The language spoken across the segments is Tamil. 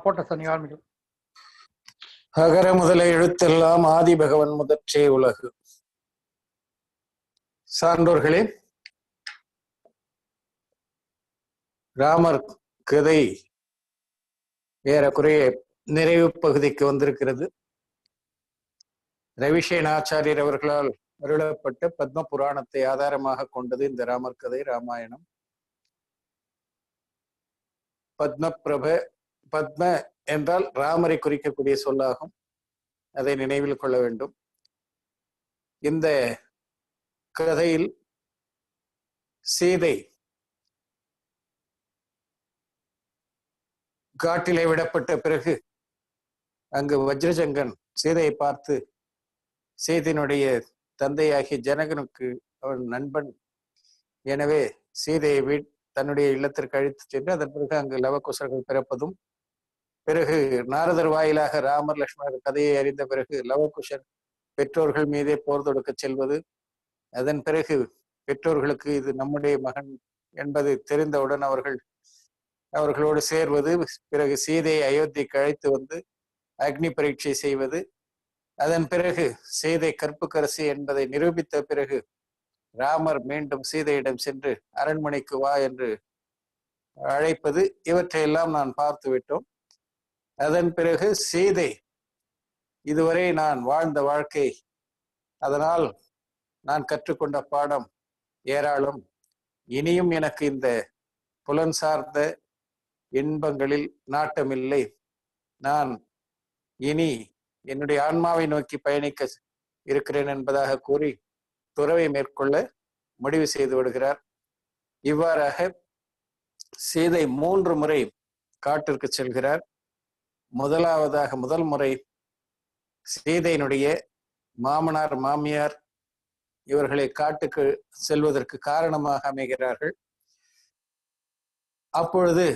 போட்ட சார், நீங்க ஆரம்பிக்கலாம். அகர முதல எழுத்தெல்லாம் ஆதி பகவன் முதற்றே உலகு. சான்றோர்களே, ராமர் கதை ஏறக்குறைய நிறைவு பகுதிக்கு வந்திருக்கிறது. ரவிசேன ஆச்சாரியர் அவர்களால் அருளப்பட்ட பத்ம புராணத்தை ஆதாரமாக கொண்டது இந்த ராமர் கதை, ராமாயணம். பத்ம என்றால் ராமரை குறிக்கக்கூடிய சொல்லாகும். அதை நினைவில் கொள்ள வேண்டும். இந்த கதையில் சீதை காட்டிலே விடப்பட்ட பிறகு அங்கு வஜ்ரஜங்கன் சீதையை பார்த்து, சீதையினுடைய தந்தையாகிய ஜனகனுக்கு அவன் நண்பன், எனவே சீதையை தன்னுடைய இல்லத்திற்கு அழைத்து சென்று அதன் பிறகு அங்கு லவகுசர்கள் பிறப்பதும், பிறகு நாரதர் வாயிலாக ராமர் லட்சுமணர் கதையை அறிந்த பிறகு லவகுஷர் பெற்றோர்கள் மீதே போர் தொடுக்க செல்வது, அதன் பிறகு பெற்றோர்களுக்கு இது நம்முடைய மகன் என்பது தெரிந்தவுடன் அவர்களோடு சேர்வது, பிறகு சீதையை அயோத்திக்கு அழைத்து வந்து அக்னி பரீட்சை செய்வது, அதன் பிறகு சீதை கற்புக்கரசி என்பதை நிரூபித்த பிறகு ராமர் மீண்டும் சீதையிடம் சென்று அரண்மனைக்கு வா என்று அழைப்பது, இவற்றையெல்லாம் நான் பார்த்து விட்டோம். அதன் பிறகு சீதை இதுவரை நான் வாழ்ந்த வாழ்க்கை, அதனால் நான் கற்றுக்கொண்ட பாடம் ஏராளம், இனியும் எனக்கு இந்த புலன் சார்ந்த இன்பங்களில் நாட்டமில்லை, நான் இனி என்னுடைய ஆன்மாவை நோக்கி பயணிக்க இருக்கிறேன் என்பதாக கூறி துறவை மேற்கொள்ள முடிவு செய்து விடுகிறார். இவ்வாறாக சீதை 3 முறை காட்டிற்கு செல்கிறார். முதல் முறை சீதையினுடைய மாமனார் மாமியார் இவர்களை காட்டுக்கு செல்வதற்கு காரணமாக அமைகிறார்கள். அப்பொழுது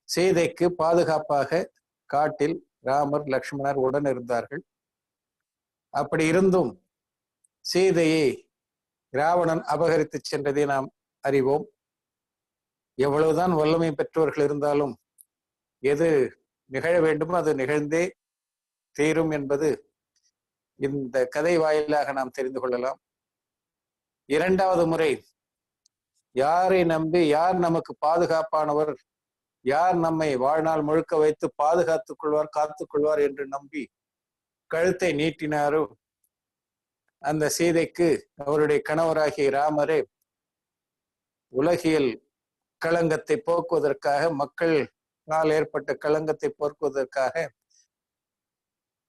சீதைக்கு பாதுகாப்பாக காட்டில் ராமர் லக்ஷ்மணர் உடன் இருந்தார்கள். அப்படி இருந்தும் சீதையை ராவணன் அபகரித்து சென்றதை நாம் அறிவோம். எவ்வளவுதான் வல்லமை பெற்றவர்கள் இருந்தாலும் எது நிகழ வேண்டுமோ அது நிகழ்ந்தே தீரும் என்பது இந்த கதை வாயிலாக நாம் தெரிந்து கொள்ளலாம். 2வது முறை யாரை நம்பி, யார் நமக்கு பாதுகாப்பானவர், யார் நம்மை வாழ்நாள் முழுக்க வைத்து பாதுகாத்துக் கொள்வார், காத்துக் கொள்வார் என்று நம்பி கழுத்தை நீட்டினாரோ அந்த சீதைக்கு அவருடைய கணவராகிய ராமரே உலகியல் களங்கத்தை போக்குவதற்காக, மக்களால் ஏற்பட்ட களங்கத்தை போக்குவதற்காக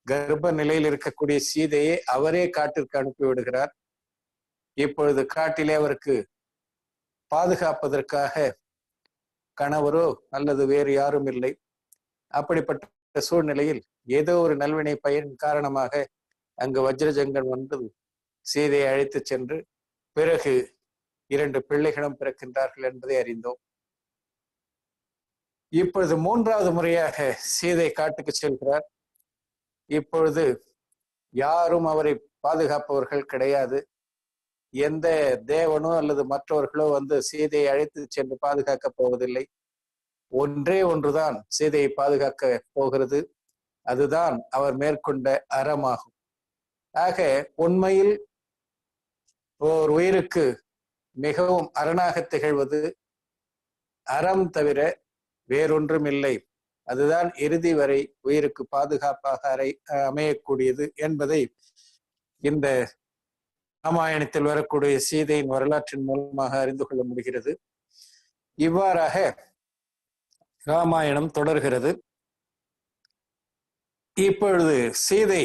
கர்ப்ப நிலையில் இருக்கக்கூடிய சீதையை அவரே காட்டிற்கு அனுப்பி விடுகிறார். இப்பொழுது காட்டிலே அவருக்கு பாதுகாப்பதற்காக கணவரோ அல்லது வேறு யாரும் இல்லை. அப்படிப்பட்ட சூழ்நிலையில் ஏதோ ஒரு நல்வினை பயன் காரணமாக அங்கு வஜ்ரஜங்கன் வந்து சீதையை அழைத்து சென்று பிறகு 2 பிள்ளைகளும் பிறக்கின்றார்கள் என்பதை அறிந்தோம். இப்பொழுது 3வது முறையாக சீதை காட்டுக்கு செல்கிறார். இப்பொழுது யாரும் அவரை பாதுகாப்பவர்கள் கிடையாது. எந்த தேவனோ அல்லது மற்றவர்களோ வந்து சீதையை அழைத்து சென்று பாதுகாக்க போவதில்லை. ஒன்றே ஒன்றுதான் சீதையை பாதுகாக்க போகிறது, அதுதான் அவர் மேற்கொண்ட அறமாகும். ஆக உண்மையில் ஓர் உயிருக்கு மிகவும் அரணாக திகழ்வது அறம் தவிர வேறொன்றும் இல்லை. அதுதான் இறுதி வரை உயிருக்கு பாதுகாப்பாக அமையக்கூடியது என்பதை இந்த ராமாயணத்தில் வரக்கூடிய சீதையின் வரலாற்றின் மூலமாக அறிந்து கொள்ள முடிகிறது. இவ்வாறாக ராமாயணம் தொடர்கிறது. இப்பொழுது சீதை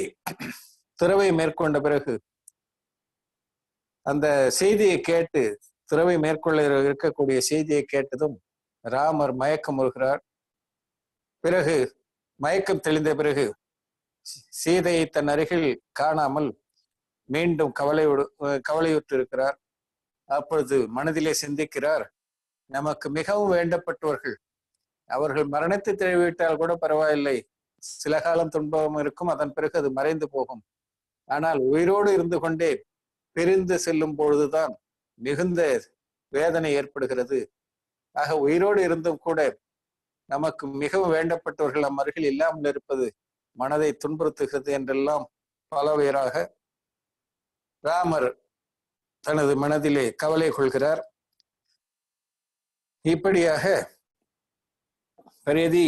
துறவை மேற்கொண்ட பிறகு அந்த செய்தியை கேட்டு, துறவை மேற்கொள்ள இருக்கக்கூடிய செய்தியை கேட்டதும் ராமர் மயக்கம் வருகிறார். பிறகு மயக்கம் தெளிந்த பிறகு சீதையை தன் அருகில் காணாமல் மீண்டும் கவலையுற்று இருக்கிறார். அப்பொழுது மனதிலே சிந்திக்கிறார், நமக்கு மிகவும் வேண்டப்பட்டவர்கள், அவர்கள் மரணத்தை தழுவிவிட்டால் கூட பரவாயில்லை, சில காலம் துன்பம் இருக்கும், அதன் பிறகு அது மறைந்து போகும். ஆனால் உயிரோடு இருந்து கொண்டே பிரிந்து செல்லும் பொழுதுதான் மிகுந்த வேதனை ஏற்படுகிறது. ஆக உயிரோடு இருந்தும் கூட நமக்கு மிகவும் வேண்டப்பட்டவர்கள் நம் அருகில் இல்லாமல் இருப்பது மனதை துன்புறுத்துகிறது என்றெல்லாம் பலவேறாக ராமர் தனது மனதிலே கவலை கொள்கிறார். இப்படியாக பரேதி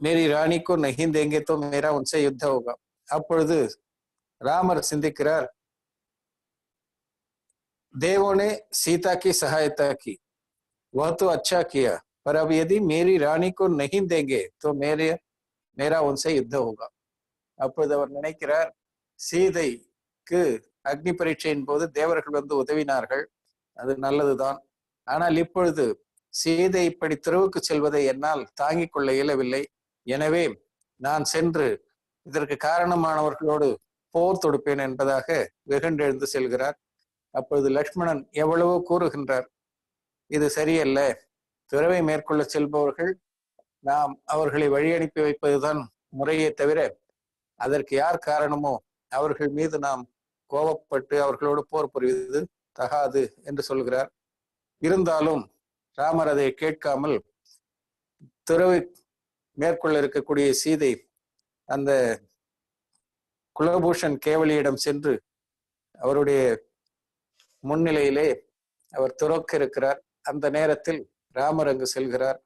மேரி ராணிக்கோ நஹீ தேங்கே தோ மேரா உன்சே யுத்த ஹோகா. அப்பொழுது ராமர் சிந்திக்கிறார், देवों ने सीता की सहायता की, वह तो अच्छा किया, पर अब यदि मेरी रानी को नहीं देंगे तो मेरा उनसे युद्ध होगा. அப்பொழுது அவர் நினைக்கிறார், சீதைக்கு அக்னி பரீட்சையின் போது தேவர்கள் வந்து உதவினார்கள், அது நல்லதுதான். ஆனால் இப்பொழுது சீதை இப்படி துறவுக்கு செல்வதை என்னால் தாங்கிக் கொள்ள இயலவில்லை. எனவே நான் சென்று இதற்கு காரணமானவர்களோடு போர் தொடுப்பேன் என்பதாக வெகுண்டெழுந்து செல்கிறார். அப்பொழுது லக்ஷ்மணன் எவ்வளவோ கூறுகின்றார், இது சரியல்ல, துறவை மேற்கொள்ள செல்பவர்கள் நாம் அவர்களை வழி அனுப்பி வைப்பதுதான் முறையே தவிர அதற்கு யார் காரணமோ அவர்கள் மீது நாம் கோபப்பட்டு அவர்களோடு போர் புரிவது தகாது என்று சொல்கிறார். இருந்தாலும் ராமர் அதை கேட்காமல் துறவை மேற்கொள்ள இருக்கக்கூடிய சீதை அந்த குலபூஷன் கேவலியிடம் சென்று அவருடைய முன்னிலையிலே அவர் துறக்க இருக்கிறார். அந்த நேரத்தில் ராமர் அங்கு செல்கிறார்.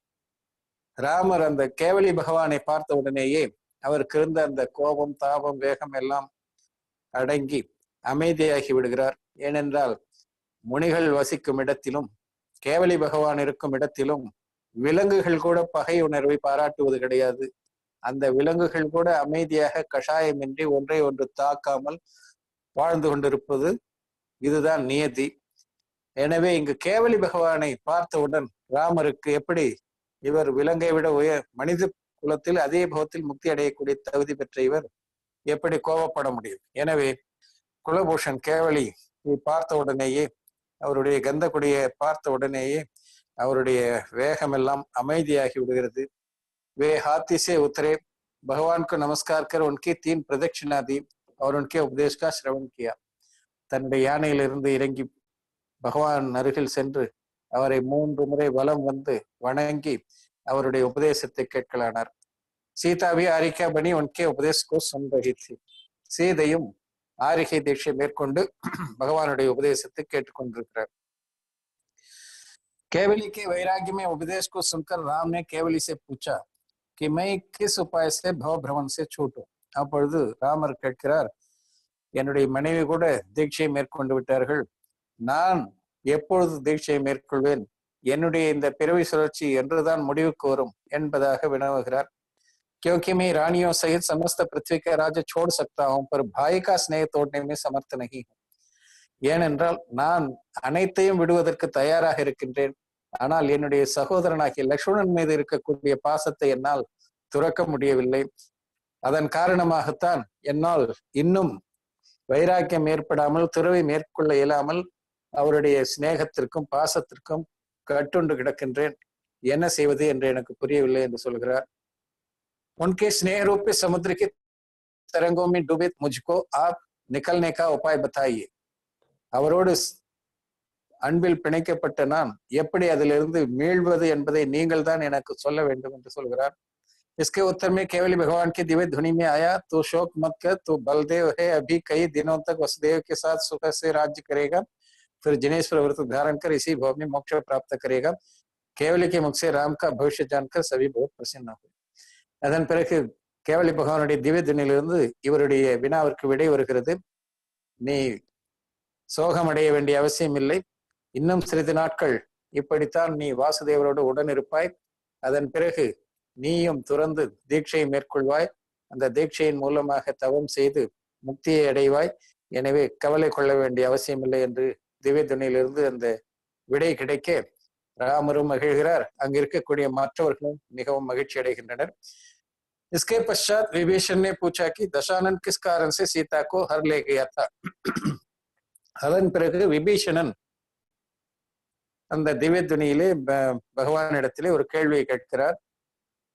ராமர் அந்த கேவலி பகவானை பார்த்த உடனேயே அவருக்கு இருந்த அந்த கோபம், தாபம், வேகம் எல்லாம் அடங்கி அமைதியாகி விடுகிறார். ஏனென்றால் முனிகள் வசிக்கும் இடத்திலும் கேவலி பகவான் இருக்கும் இடத்திலும் விலங்குகள் கூட பகை உணர்வை பாராட்டுவது கிடையாது. அந்த விலங்குகள் கூட அமைதியாக கஷாயமின்றி ஒன்றை ஒன்று தாக்காமல் வாழ்ந்து கொண்டிருப்பது இதுதான் நியதி. எனவே இங்கு கேவலி பகவானை பார்த்தவுடன் ராமருக்கு எப்படி இவர் விலங்கை விட மனித குலத்தில் அதே பவத்தில் முக்தி அடையக்கூடிய தகுதி பெற்ற இவர் எப்படி கோபப்பட முடியும்? எனவே குலபூஷன் கேவலி பார்த்த உடனேயே, அவருடைய கந்த கொடியை பார்த்த உடனேயே அவருடைய வேகமெல்லாம் அமைதியாகி விடுகிறது. वे हाथी से उतरे, भगवान को नमस्कार कर उनकी 3 प्रदक्षिणा दी और उनके उपदेश का श्रवण किया. தன்னுடைய யானையிலிருந்து இறங்கி பகவான் அருகில் சென்று அவரை 3 முறை வலம் வந்து வணங்கி அவருடைய உபதேசத்தை கேட்கலானார். சீதா भी आरिका बनी उनके उपदेश को सुन रही थी. சீதையும் ஆரிகை தீட்சை மேற்கொண்டு பகவானுடைய உபதேசத்தை கேட்டுக்கொண்டிருக்கிறார். केवली के वैराग्य में उपदेश को सुनकर राम ने केवली से पूछा कि मैं किस उपाय से भव भ्रमण से छूटूं. அப்பொழுது ராமர் கேட்கிறார், என்னுடைய மனைவி கூட தீட்சையை மேற்கொண்டு விட்டார்கள், நான் எப்பொழுது தீட்சையை மேற்கொள்வேன்? என்னுடைய இந்த பிறவி சுழற்சி என்றுதான் முடிவுக்கு வரும் என்பதாக வினவுகிறார். क्योंकि मैं रानियों सहित समस्त पृथ्वी का राज्य छोड़ सकता हूं, पर भाई का स्नेह तोड़ने में समर्थ नहीं हूं. ஏனென்றால் நான் அனைத்தையும் விடுவதற்கு தயாராக இருக்கின்றேன், ஆனால் என்னுடைய சகோதரனாகிய லக்ஷ்மணன் மீது இருக்கக்கூடிய பாசத்தை என்னால் துறக்க முடியவில்லை. அதன் காரணமாகத்தான் என்னால் இன்னும் வைராக்கியம் ஏற்படாமல் துறவை மேற்கொள்ள இயலாமல் அவருடைய சிநேகத்திற்கும் பாசத்திற்கும் கட்டுண்டு கிடக்கின்றேன். என்ன செய்வது என்று எனக்கு புரியவில்லை என்று சொல்கிறார். उनके स्नेह रूप के समुद्र के तरंगों में डूबे मुझको आप निकलने का उपाय बताइए. அவரோடு அன்பில் பிணைக்கப்பட்ட நான் எப்படி அதிலிருந்து மீள்வது என்பதை நீங்கள் தான் எனக்கு சொல்ல வேண்டும் என்று சொல்கிறார். इसके उत्तर में केवली भगवान की दिव्य ध्वनि में आया, तू शोक मत कर, तू बलदेव है, अभी कई दिनों तक वसुदेव के साथ सुख से राज्य करेगा, फिर जिनेश्वर व्रत धारण कर इसी भव में मोक्ष प्राप्त करेगा. केवली के मुख से राम का भविष्य जानकर सभी बहुत प्रसन्न हुए. அதன் பிறகு கேவலி பகவானுடைய திவ்ய துணியிலிருந்து இவருடைய வினாவிற்கு விடை வருகிறது. நீ சோகமடைய வேண்டிய அவசியம் இல்லை, இன்னும் சிறிது நாட்கள் இப்படித்தான் நீ வாசுதேவரோடு உடன் இருப்பாய். அதன் பிறகு நீயும் துறந்து தீட்சையை மேற்கொள்வாய். அந்த தீட்சையின் மூலமாக தவம் செய்து முக்தியை அடைவாய். எனவே கவலை கொள்ள வேண்டிய அவசியம் இல்லை என்று திவ்ய துணியிலிருந்து அந்த விடை கிடைக்க ராமரும் மகிழ்கிறார். அங்கு இருக்கக்கூடிய மற்றவர்களும் மிகவும் மகிழ்ச்சி அடைகின்றனர். इसके पश्चात विभीषण ने पूछा कि दशानन किस कारण से सीता को हर ले गया था. அதன் பிறகு விபீஷணன் அந்த திவ்ய துணியிலே பகவானிடத்திலே ஒரு கேள்வியை கேட்கிறார்.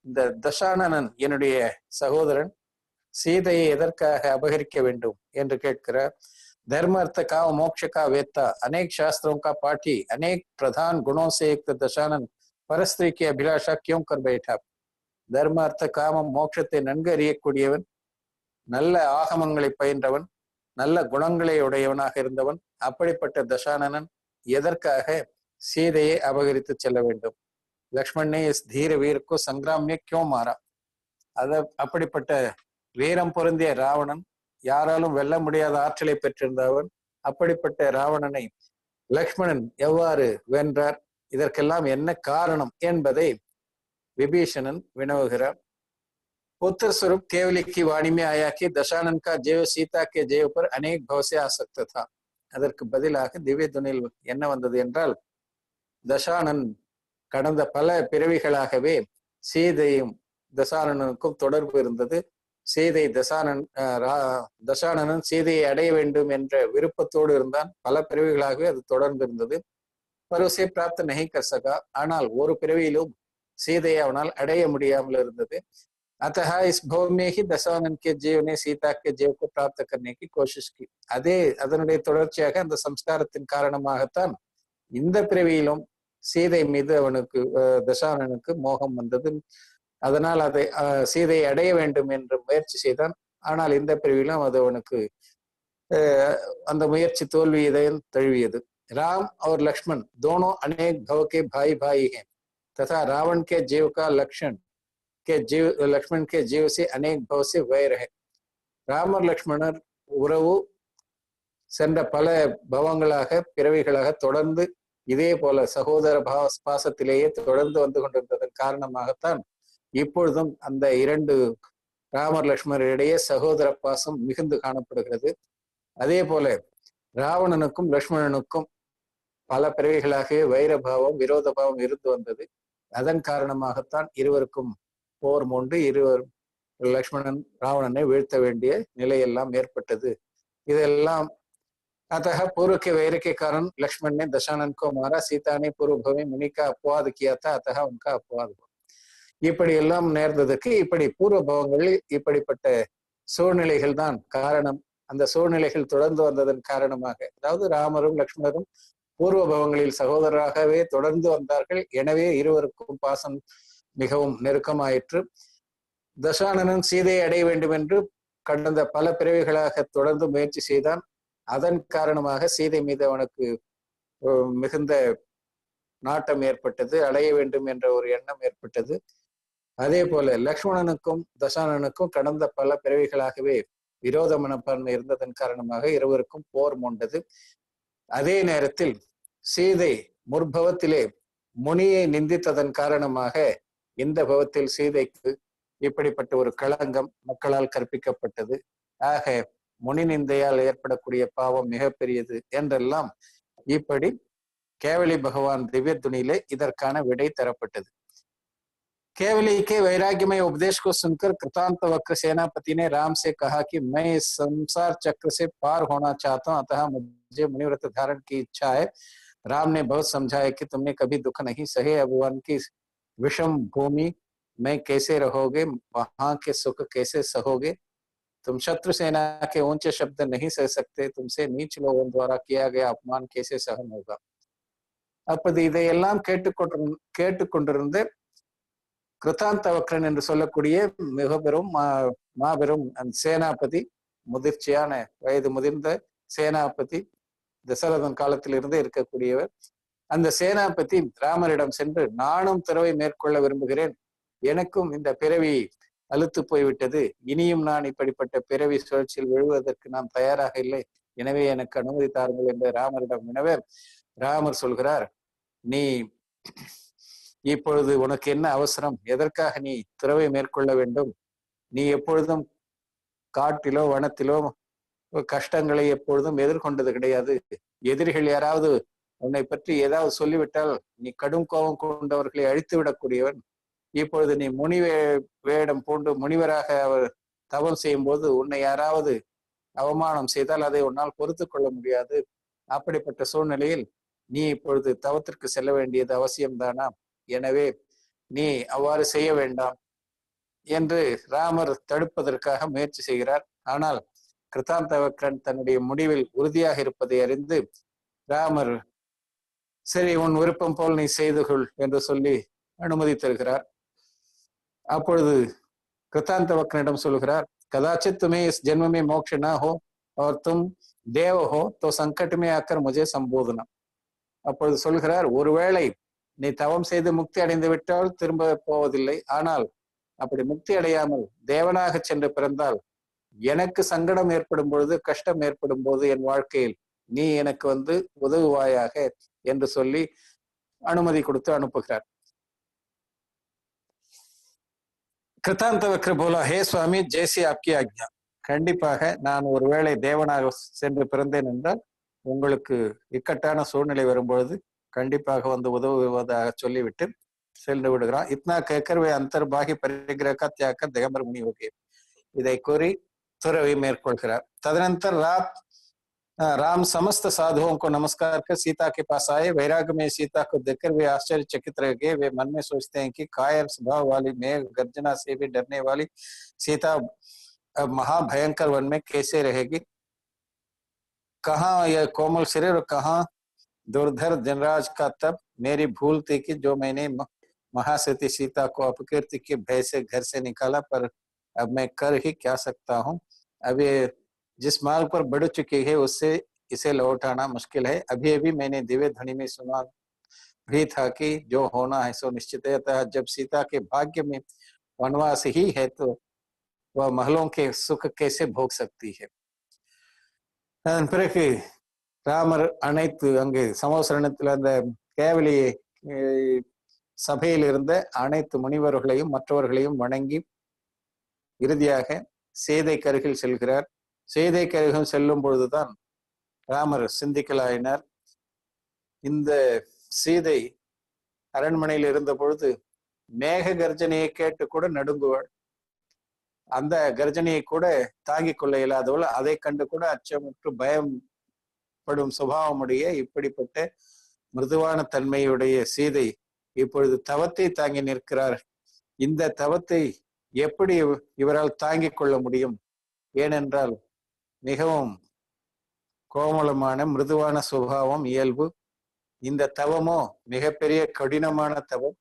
இந்த தசானனன் என்னுடைய சகோதரன் சீதையை எதற்காக அபகரிக்க வேண்டும் என்று கேட்கிறார். धर्म अर्थ का मोक्ष का वेत्ता, अनेक शास्त्रों का पाठी, अनेक प्रधान गुणों से युक्त दशानन परस्त्री की अभिलाषा क्यों कर बैठा. தர்மார்த்த காமம் மோட்சத்தை நன்கு அறியக்கூடியவன், நல்ல ஆகமங்களை பயின்றவன், நல்ல குணங்களை உடையவனாக இருந்தவன். அப்படிப்பட்ட தசானனன் எதற்காக சீதையை அபகரித்து செல்ல வேண்டும்? லக்ஷ்மணே இஸ் தீர வீரக்கோ சங்கிராமிய கியோ மாறா. அப்படிப்பட்ட வீரம் பொருந்திய ராவணன், யாராலும் வெல்ல முடியாத ஆற்றலை பெற்றிருந்தவன். அப்படிப்பட்ட ராவணனை லக்ஷ்மணன் எவ்வாறு வென்றார்? இதற்கெல்லாம் என்ன காரணம் என்பதை விபீஷணன் வினவுகிறார். पुत्र स्वरूप केवली की वाणी में आया कि दशानन का जीव सीता के जीव पर अनेक भाव से आसक्त था. அதற்கு பதிலாக திவ்ய துணில் என்ன வந்தது என்றால், தசானன் கடந்த பல பிறவிகளாகவே சீதையும் தசானனுக்கும் தொடர்பு இருந்தது. சீதை தசானனன் சீதையை அடைய வேண்டும் என்ற விருப்பத்தோடு இருந்தான். பல பிறவிகளாகவே அது தொடர்ந்து இருந்தது. பருவசை பிராப்த நகை கசகா, ஆனால் ஒரு பிறவியிலும் சீதையை அவனால் அடைய முடியாமல் இருந்தது. अतः इस भव में ही दशानन के जीव ने सीता के जीव को प्राप्त करने की कोशिश की. அதனுடைய தொடர்ச்சியாக அந்த சம்ஸ்காரத்தின் காரணமாகத்தான் இந்த பிறவியிலும் சீதை மீது அவனுக்கு தசானனுக்கு மோகம் வந்தது. அதனால் அதை சீதையை அடைய வேண்டும் என்று முயற்சி செய்தான். ஆனால் இந்த பிறவியிலும் அது அவனுக்கு அந்த முயற்சி தோல்வியதையும் தழுவியது. राम और लक्ष्मण दोनों अनेक भव के भाई भाई हैं तथा रावण के जीव का लक्ष्मण के जीव से अनेक भव से वैर है. ராமர் லக்ஷ்மணர் உறவு சென்ற பல பவங்களாக பிறவிகளாக தொடர்ந்து இதே போல சகோதர பாசத்திலேயே தொடர்ந்து வந்து கொண்டிருந்ததன் காரணமாகத்தான் இப்பொழுதும் அந்த இரண்டு ராமர் லக்ஷ்மணரிடையே சகோதர பாசம் மிகுந்து காணப்படுகிறது. அதே போல ராவணனுக்கும் லக்ஷ்மணனுக்கும் பல பிறவிகளாகவே வைரபாவம் விரோத பாவம் இருந்து வந்தது. அதன் காரணமாகத்தான் இருவருக்கும் போர் மூண்டு லக்ஷ்மணன் ராவணனை வீழ்த்த வேண்டிய நிலையெல்லாம் ஏற்பட்டது. இதெல்லாம் अतः पूर्व के वैर के कारण लक्ष्मण ने दशानन को मारा. सीता ने पूर्व भवी मुनि का अपवाद किया था, अतः उनका अपवाद हुआ. இப்படி எல்லாம் நேர்ந்ததற்கு இப்படி பூர்வ பவங்களில் இப்படிப்பட்ட சூழ்நிலைகள் தான் காரணம். அந்த சூழ்நிலைகள் தொடர்ந்து வந்ததன் காரணமாக, அதாவது ராமரும் லக்ஷ்மணரும் பூர்வ பவங்களில் சகோதரராகவே தொடர்ந்து வந்தார்கள். எனவே இருவருக்கும் பாசம் மிகவும் நெருக்கமாயிற்று. தசானனன் சீதையை அடைய வேண்டும் என்று கடந்த பல பிறவிகளாக தொடர்ந்து முயற்சி செய்தான். அதன் காரணமாக சீதை மீது அவனுக்கு மிகுந்த நாட்டம் ஏற்பட்டது, அடைய வேண்டும் என்ற ஒரு எண்ணம் ஏற்பட்டது. அதே போல லக்ஷ்மணனுக்கும் தசானனுக்கும் கடந்த பல பிறவிகளாகவே விரோத மனப்பான்மை இருந்ததன் காரணமாக இருவருக்கும் போர் மூண்டது. அதே நேரத்தில் சீதை முற்பவத்திலே முனியை நிந்தித்ததன் காரணமாக இந்த பவத்தில் சீதைக்கு இப்படிப்பட்ட ஒரு களங்கம் மக்களால் கற்பிக்கப்பட்டது. ஆக முனி நிந்தையால் ஏற்படக்கூடிய பாவம் மிகப்பெரியது என்றெல்லாம் இப்படி கேவலி பகவான் திவ்ய துணியிலே இதற்கான விடை தரப்பட்டது. केवली के वैराग्यमय उपदेश को सुनकर कृतांत वक्र सेनापति ने राम से कहा कि मैं इस संसार चक्र से पार होना चाहता हूँ, अतः मुझे मुनिव्रत धारण की इच्छा है. राम ने बहुत समझाया कि तुमने कभी दुख नहीं सहे, अब वन की विषम भूमि में कैसे रहोगे, वहां के सुख कैसे सहोगे. तुम शत्रु सेना के ऊंचे शब्द नहीं सह सकते, तुमसे नीच लोगों द्वारा किया गया अपमान कैसे सहन होगा. அப்போது இதையெல்லாம் கேட்டுக்கொண்டிருந்த கிருத்தாந்த வக்ரன் என்று சொல்லக்கூடிய மிக பெரும் மாபெரும் சேனாபதி, முதிர்ச்சியான வயது முதிர்ந்த சேனாபதி, தசரதன் காலத்தில் இருந்து இருக்கக்கூடியவர். அந்த சேனாபதி ராமரிடம் சென்று, நானும் துறவை மேற்கொள்ள விரும்புகிறேன், எனக்கும் இந்த பிறவி அலுத்து போய்விட்டது, இனியும் நான் இப்படிப்பட்ட பிறவி சுழற்சியில் விழுவதற்கு நான் தயாராக இல்லை, எனவே எனக்கு அனுமதி தாருங்கள் என்று ராமரிடம் வினவ, ராமர் சொல்கிறார், நீ இப்பொழுது உனக்கு என்ன அவசரம், எதற்காக நீ துறவை மேற்கொள்ள வேண்டும், நீ எப்பொழுதும் காட்டிலோ வனத்திலோ கஷ்டங்களை எப்பொழுதும் எதிர்கொண்டது கிடையாது, எதிரிகள் யாராவது உன்னை பற்றி ஏதாவது சொல்லிவிட்டால் நீ கடும் கோபம் கொண்டவர்களை அழித்து விடக்கூடியவன், இப்பொழுது நீ முனி வேடம் பூண்டு முனிவராக அவர் தவம் செய்யும் போது உன்னை யாராவது அவமானம் செய்தால் அதை உன்னால் பொறுத்து கொள்ள முடியாது, அப்படிப்பட்ட சூழ்நிலையில் நீ இப்பொழுது தவத்திற்கு செல்ல வேண்டியது அவசியம்தானா, எனவே நீ அவ்வாறு செய்ய வேண்டாம் என்று ராமர் தடுப்பதற்காக முயற்சி செய்கிறார். ஆனால் கிருத்தாந்தவக்ரன் தன்னுடைய முடிவில் உறுதியாக இருப்பதை அறிந்து ராமர், சரி உன் விருப்பம் போல் நீ செய்து கொள் என்று சொல்லி அனுமதி தருகிறார். அப்பொழுது கிருத்தாந்தவக்கனிடம் சொல்கிறார், कदाचित तुम्हें इस जन्म में मोक्ष न हो और तुम देव हो तो संकट में आकर मुझे संबोधना. அப்பொழுது சொல்கிறார், ஒருவேளை நீ தவம் செய்து முக்தி அடைந்து விட்டால் திரும்ப போவதில்லை, ஆனால் அப்படி முக்தி அடையாமல் தேவனாக சென்று பிறந்தால் எனக்கு சங்கடம் ஏற்படும் பொழுது, கஷ்டம் ஏற்படும் போது என் வாழ்க்கையில் நீ எனக்கு வந்து உதவுவாயாக என்று சொல்லி அனுமதி கொடுத்து அனுப்புகிறார். கிருத்தாந்தவக்கர் போல, ஹே சுவாமி ஜெய்சி ஆப்கி ஆக்ஞா, கண்டிப்பாக நான் ஒருவேளை தேவனாக சென்று பிறந்தேன் என்றால் உங்களுக்கு இக்கட்டான சூழ்நிலை வரும்பொழுது கண்டிப்பாக வந்து உதவுவதாக சொல்லிவிட்டு சென்று விடுகிறான். இத்னா கேக்கர்வே அந்தர்பாகி பரிகிரக தியாக திகம்பர் முனி ஓகே, இதை கூறி துறவை மேற்கொள்கிறார். तदनंतर राम समस्त साधुओं को नमस्कार कर सीता के पास आए. वैराग्य में सीता को देखकर वे आश्चर्यचकित रह गए. वे मन में सोचते हैं कि कायर स्वभाव वाली, मेघ गर्जना से भी डरने वाली सीता अब महाभयंकर वन में कैसे रहेगी. कहाँ यह कोमल शरीर और कहाँ दुर्धर जनराज का तप. मेरी भूल थी कि जो मैंने महासती सीता को अपकीर्ति के भय से घर से निकाला, पर अब मैं कर ही क्या सकता हूँ. अब ये जिस मार्ग पर बढ़ चुकी है उससे इसे लौटाना मुश्किल है. अभी अभी मैंने दिव्य ध्वनि में सुना भी था कि जो होना है सो निश्चित है. अतः जब सीता के भाग्य में वनवास ही है तो वह महलों के सुख कैसे भोग सकती है. அதன் பிறகு ராமர் அனைத்து அங்கு சமோசரணத்தில் அந்த கேவலி சபையில் இருந்த அனைத்து முனிவர்களையும் மற்றவர்களையும் வணங்கி இறுதியாக சீதை கருகில் செல்கிறார். சீதை கருகில் செல்லும் பொழுதுதான் ராமர் சிந்திக்கலாயினார். இந்த சீதை அரண்மனையில் இருந்த பொழுது மேக கர்ஜனையை கேட்டு கூட நடுங்குவாள். அந்த கர்ஜனையை கூட தாங்கிக் கொள்ள இயலாதவள். அதை கண்டு கூட அச்சமுற்று பயப்படும் சுபாவமுடைய இப்படிப்பட்ட மிருதுவான தன்மையுடைய சீதை இப்பொழுது தவத்தை தாங்கி நிற்கிறார். இந்த தவத்தை எப்படி இவரால் தாங்கிக் கொள்ள முடியும்? ஏனென்றால் மிகவும் கோமளமான மிருதுவான சுபாவம் இயல்பு. இந்த தவமோ மிகப்பெரிய கடினமான தவம்.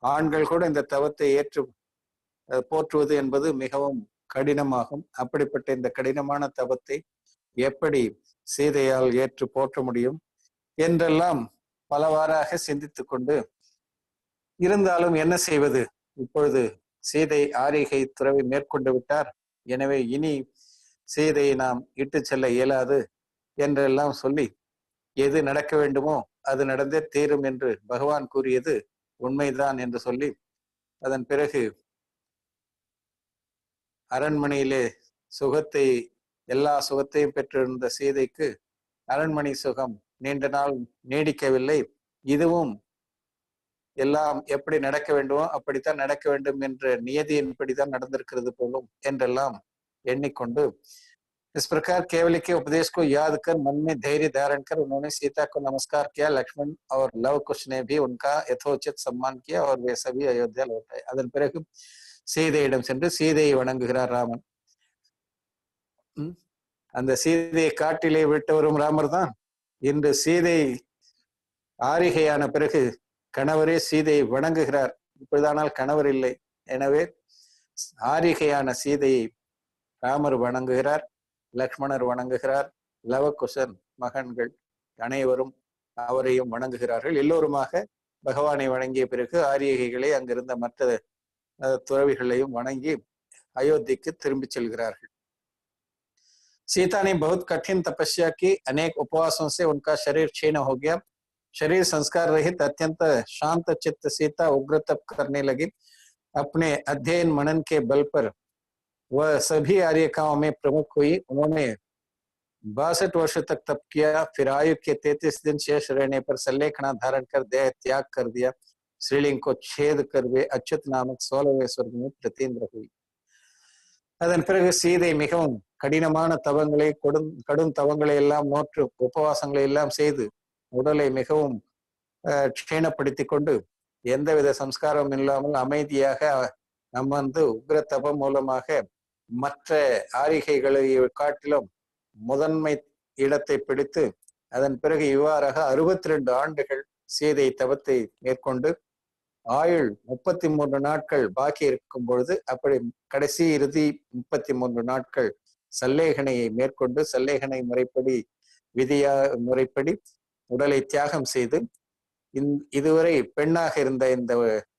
ஆண்கள் கூட இந்த தவத்தை ஏற்று போற்றுவது என்பது மிகவும் கடினமாகும். அப்படிப்பட்ட இந்த கடினமான தவத்தை எப்படி சீதையால் ஏற்று போற்ற முடியும் என்றெல்லாம் பலவாறாக சிந்தித்துக் கொண்டு, இருந்தாலும் என்ன செய்வது, இப்பொழுது சீதை ஆரிகை துறவை மேற்கொண்டு விட்டார், எனவே இனி சீதையை நாம் இட்டு செல்ல இயலாது என்றெல்லாம் சொல்லி, எது நடக்க வேண்டுமோ அது நடந்தே தீரும் என்று பகவான் கூறியது உண்மைதான் என்று சொல்லி, அதன் பிறகு அரண்மனையிலே சுகத்தை எல்லா சுகத்தையும் பெற்றிருந்த சீதைக்கு அரண்மனை சுகம் நீண்ட நாள் நீடிக்கவில்லை. இதுவும் எல்லாம் எப்படி நடக்க வேண்டுமோ அப்படித்தான் நடக்க வேண்டும் என்ற நியதியின்படிதான் நடந்திருக்கிறது போலும் என்றெல்லாம் எண்ணிக்கொண்டு, इस प्रकार केवल के उपदेश को याद कर मन में धैर्य धारण कर उन्होंने सीता को नमस्कार किया. लक्ष्मण और लव कुश ने भी उनका यथोचित सम्मान किया और वे सभी अयोध्या लौट आए. அதன் பிறகு சீதையிடம் சென்று சீதையை வணங்குகிறார் ராமன். அந்த சீதையை காட்டிலே விட்டவரும் ராமர் தான். இன்று சீதை ஆரிகையான பிறகு கணவரே சீதையை வணங்குகிறார். இப்பொழுதானால் கணவர் இல்லை, எனவே ஆரிகையான சீதையை ராமர் வணங்குகிறார், லக்ஷ்மணர் வணங்குகிறார், லவகுசன் மகன்கள் அனைவரும் அவரையும் வணங்குகிறார்கள். எல்லோருமாக பகவானை வணங்கிய பிறகு ஆரியகைகளை அங்கிருந்த மற்ற துறவிகளையும் வணங்கி அயோத்திக்கு திரும்பி செல்கிறார்கள். सीता ने बहुत कठिन तपस्या की. अनेक उपवासों से उनका शरीर क्षीण हो गया. शरीर संस्कार रहित अत्यंत शांत चित्त सीता उग्र तप करने लगी. अपने अध्ययन मनन के बल पर वह सभी आर्यकाओं में प्रमुख हुई. उन्होंने 62 वर्ष तक तप किया. फिर आयु के 33 दिन शेष रहने पर सल्लेखना धारण कर देह त्याग कर दिया. श्रीलिंग को छेद कर वे अच्युत नामक 16वें स्वर्ग में प्रतीन्द्र हुई. அதன் பிறகு சீதை மிகவும் கடினமான தவங்களை கடும் தவங்களை எல்லாம் நோற்று உபவாசங்களை எல்லாம் செய்து உடலை மிகவும் க்ஷீணப்படுத்தி கொண்டு எந்தவித சம்ஸ்காரம் இல்லாமல் அமைதியாக அமர்ந்து உக்ர தபம் மூலமாக மற்ற ஆரிகைகளை காட்டிலும் முதன்மை இடத்தை பிடித்து, அதன் பிறகு இவ்வாறாக 62 ஆண்டுகள் சீதை தவத்தை மேற்கொண்டு ஆயுள் 33 நாட்கள் பாக்கி இருக்கும் பொழுது அப்படி கடைசி இறுதி 33 நாட்கள் சல்லேகனையை மேற்கொண்டு சல்லேகனை முறைப்படி முறைப்படி உடலை தியாகம் செய்து இதுவரை பெண்ணாக இருந்த இந்த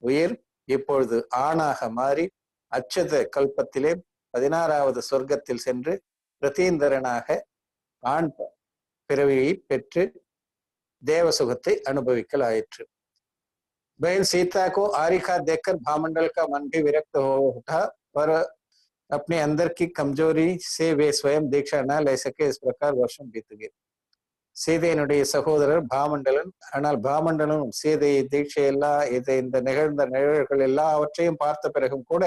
உயிர் இப்பொழுது ஆணாக மாறி அச்சத கல்பத்திலே 16வது சொர்க்கத்தில் சென்று பிரதீந்தரனாக ஆண் பிறவியை பெற்று தேவ சுகத்தை அனுபவிக்கல் ஆயிற்று. बहन सीता को आरिखा देखकर भामंडल का मन भी विरक्त हो उठा, पर अपने अंदर की कमजोरी से वे स्वयं दीक्षा न ले सके. इस प्रकार वर्षम बीत गए. சீதையினுடைய சகோதரர் பாமண்டலன். ஆனால் பாமண்டலனும் சீதை தீட்சை இந்த நிகழ்ந்த நிகழ்வுகள் எல்லாவற்றையும் பார்த்த பிறகும் கூட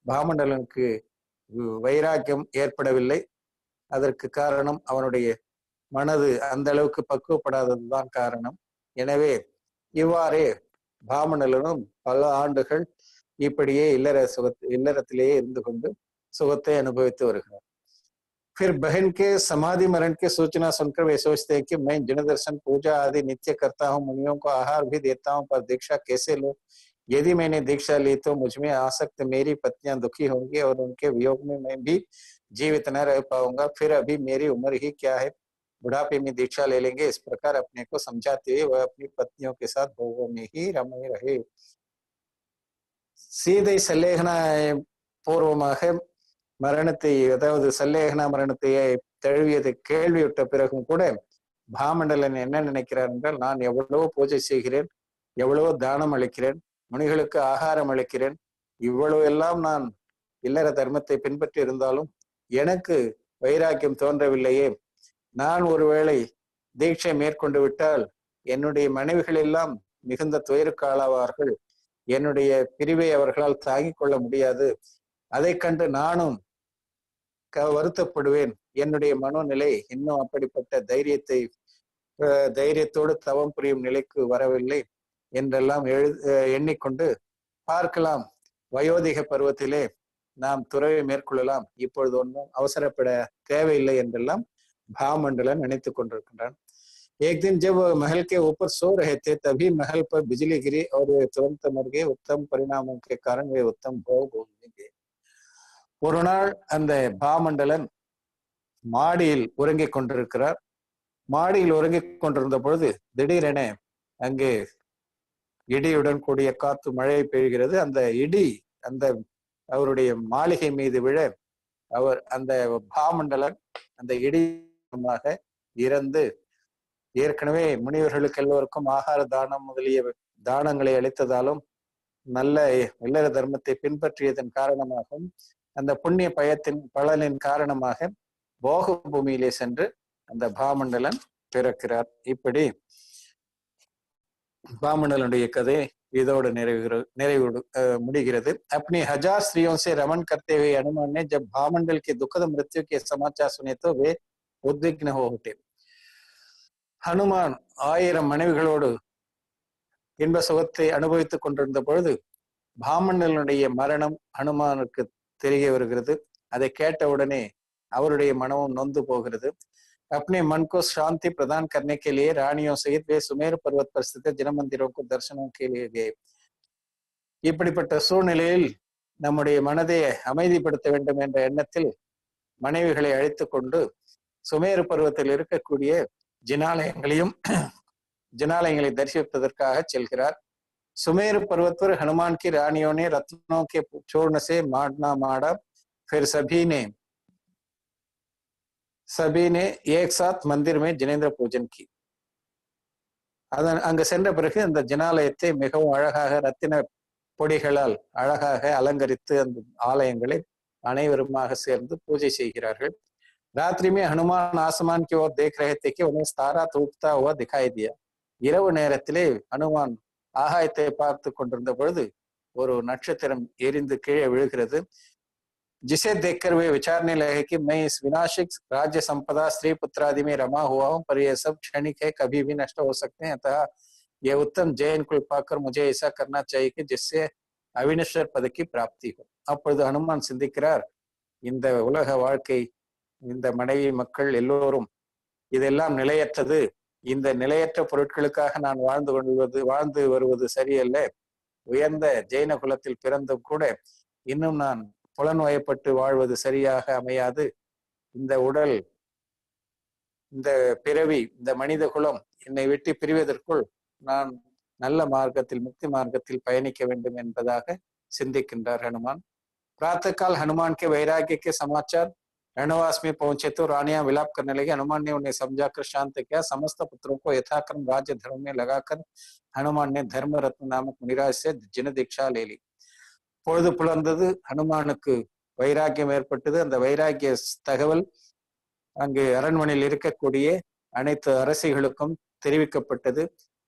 பாமண்டலனுக்கு வைராக்கியம் ஏற்படவில்லை. அதற்கு காரணம் அவனுடைய மனது அந்த அளவுக்கு பக்குவப்படாததுதான் காரணம். எனவே இவ்வாறே பாமண்டலனும் பல ஆண்டுகள் இப்படியே இல்லறத்திலேயே இருந்து கொண்டு சுகத்தை அனுபவித்து வருகிறார். फिर बहन के समाधि मरण की सूचना सुनकर वे सोचते हैं कि मैं जिन दर्शन पूजा आदि नित्य करता हूँ, मुनियों को आहार भी देता हूँ, पर दीक्षा कैसे लो? यदि मैंने दीक्षा ली तो मुझमें आसक्त मेरी पत्नियां दुखी होंगी और उनके वियोग में मैं भी जीवित न रह पाऊंगा. फिर अभी मेरी उम्र ही क्या है, बुढ़ापे में दीक्षा ले लेंगे. इस प्रकार अपने को समझाते हुए वह अपनी पत्नियों के साथ भोगों में ही रमे रहे. சீதை சல்லேகனா பூர்வமாக மரணத்தை, அதாவது சல்லேகனா மரணத்தை தழுவியதை கேள்வியுட்ட பிறகும் கூட பாமண்டலன் என்ன நினைக்கிறார் என்றால், நான் எவ்வளவோ பூஜை செய்கிறேன், எவ்வளவோ தானம் அளிக்கிறேன், முனிகளுக்கு ஆகாரம் அளிக்கிறேன், இவ்வளவு எல்லாம் நான் இல்லற தர்மத்தை பின்பற்றி இருந்தாலும் எனக்கு வைராக்கியம் தோன்றவில்லையே. நான் ஒருவேளை தீட்சை மேற்கொண்டு விட்டால் என்னுடைய மனைவிகள் எல்லாம் மிகுந்த துயருக்கு ஆளாவார்கள். என்னுடைய பிரிவை அவர்களால் தாங்கிக் கொள்ள முடியாது. அதை கண்டு நானும் வருத்தப்படுவேன். என்னுடைய மனோநிலை இன்னும் அப்படிப்பட்ட தைரியத்தோடு தவம் புரியும் நிலைக்கு வரவில்லை என்றெல்லாம் எண்ணிக்கொண்டு பார்க்கலாம், வயோதிக பருவத்திலே நாம் துறவை மேற்கொள்ளலாம், இப்பொழுது ஒன்றும் அவசரப்பட தேவையில்லை என்றெல்லாம் பாமண்டலன் நினைத்துக் கொண்டிருக்கின்றான். एक दिन जब महल के ऊपर सो रहे थे तभी महल पर बिजली गिरी और वे तुरंत मर गए. उत्तम परिणामों के कारण वे उत्तम भोग भोगेंगे. ஒரு நாள் அந்த பாமண்டலன் மாடியில் உறங்கிக் கொண்டிருக்கிறார். மாடியில் உறங்கிக் கொண்டிருந்த பொழுது திடீரென அங்கே இடியுடன் கூடிய காத்து மழை பெய்கிறது. அந்த இடி அந்த அவருடைய மாளிகை மீது விழ அவர் அந்த பாமண்டலன் அந்த இடியாக இறந்து, ஏற்கனவே முனிவர்களுக்கு எல்லோருக்கும் ஆகார தானம் முதலிய தானங்களை அளித்ததாலும் நல்ல இல்லற தர்மத்தை பின்பற்றியதன் காரணமாகவும் அந்த புண்ணிய பலனின் காரணமாக போக பூமியிலே சென்று அந்த பாமண்டலன் பிறக்கிறார். இப்படி பாமண்டலனுடைய கதை இதோடு முடிகிறது. अपनी 1000 स्त्रियों से रमन करते हुए हनुमान ने जब भामंडल के दुखद मृत्यु के समाचार सुने तो वे उद्विग्न हो उठे. ஹனுமான் 1000 மனைவிகளோடு இன்ப சுகத்தை அனுபவித்துக் கொண்டிருந்த பொழுது பாமண்டலனுடைய மரணம் ஹனுமானுக்கு தெரிய வருகிறது. அதை கேட்டவுடனே அவருடைய மனமும் நொந்து போகிறது. अपने मन को शांति प्रदान करने के लिए रानियों सहित वे सुमेर पर्वत पर स्थित जन मंदिरों को दर्शनों के लिए गए. இப்படிப்பட்ட சூழ்நிலையில் நம்முடைய மனதை அமைதிப்படுத்த வேண்டும் என்ற எண்ணத்தில் மனைவிகளை அழைத்து கொண்டு சுமேரு பருவத்தில் இருக்கக்கூடிய ஜினாலயங்களை தரிசிப்பதற்காக செல்கிறார். सुमेर पर्वत पर हनुमान की रानियों ने रत्नों के चूर्ण से माडना माड़ा. फिर सभी ने एक साथ मंदिर में जिनेन्द्र पूजन की. அங்கு சென்ற பிறகு அந்த ஜினாலயத்தை மிகவும் அழகாக ரத்தின பொடிகளால் அழகாக அலங்கரித்து அந்த ஆலயங்களை அனைவருமாக சேர்ந்து பூஜை செய்கிறார்கள். रात्रि में हनुमान आसमान की ओर देख रहे थे कि उन्हें तारा टूटता हुआ दिखाई दिया. இரவு நேரத்திலே ஹனுமான் ஆகாயத்தை பார்த்து கொண்டிருந்த பொழுது ஒரு நட்சத்திரம் எரிந்து கீழே விழுகிறது. जिसे देखकर वे विचारने लगे कि मैं इस विनाशिक राज्य संपदा स्त्री पुत्र आदि में रमा हुआ हूँ, पर यह सब क्षणिक है, कभी भी नष्ट हो सकते हैं. अतः यह उत्तम जैन कुल पाकर मुझे ऐसा करना चाहिए कि जिससे अविनश्वर पद की प्राप्ति हो. அப்பொழுது ஹனுமான் சிந்திக்கிறார், இந்த உலக வாழ்க்கை, இந்த மனைவி மக்கள் எல்லோரும் இதெல்லாம் நிலையற்றது. இந்த நிலையற்ற பொருட்களுக்காக நான் வாழ்ந்து வருவது சரியல்ல. உயர்ந்த ஜெயின குலத்தில் பிறந்தும் கூட இன்னும் நான் புலன்வயப்பட்டு வாழ்வது சரியாக அமையாது. இந்த உடல், இந்த பிறவி, இந்த மனித குலம் என்னை விட்டு பிரிவதற்குள் நான் நல்ல மார்க்கத்தில், முக்தி மார்க்கத்தில் பயணிக்க வேண்டும் என்பதாக சிந்திக்கின்றார் हनुमान। प्रातः काल हनुमान के वैराग्य के समाचार रणवास में पहुंचे तो रानियां विलाप करने लगी। हनुमान ने उन्हें समझाकर शांत किया। समस्त पुत्रों को यथाक्रम राज्य धर्म में लगाकर हनुमान ने धर्म रत्न नामक मुनिराज से जिन दीक्षा ले ली। பொழுது புலர்ந்தது, ஹனுமானுக்கு வைராக்கியம் ஏற்பட்டது। அந்த வைராக்கிய தகவல் அங்கு அரண்மனையில் இருக்கக்கூடிய அனைத்து அரசிகளுக்கும் தெரிவிக்கப்பட்டது।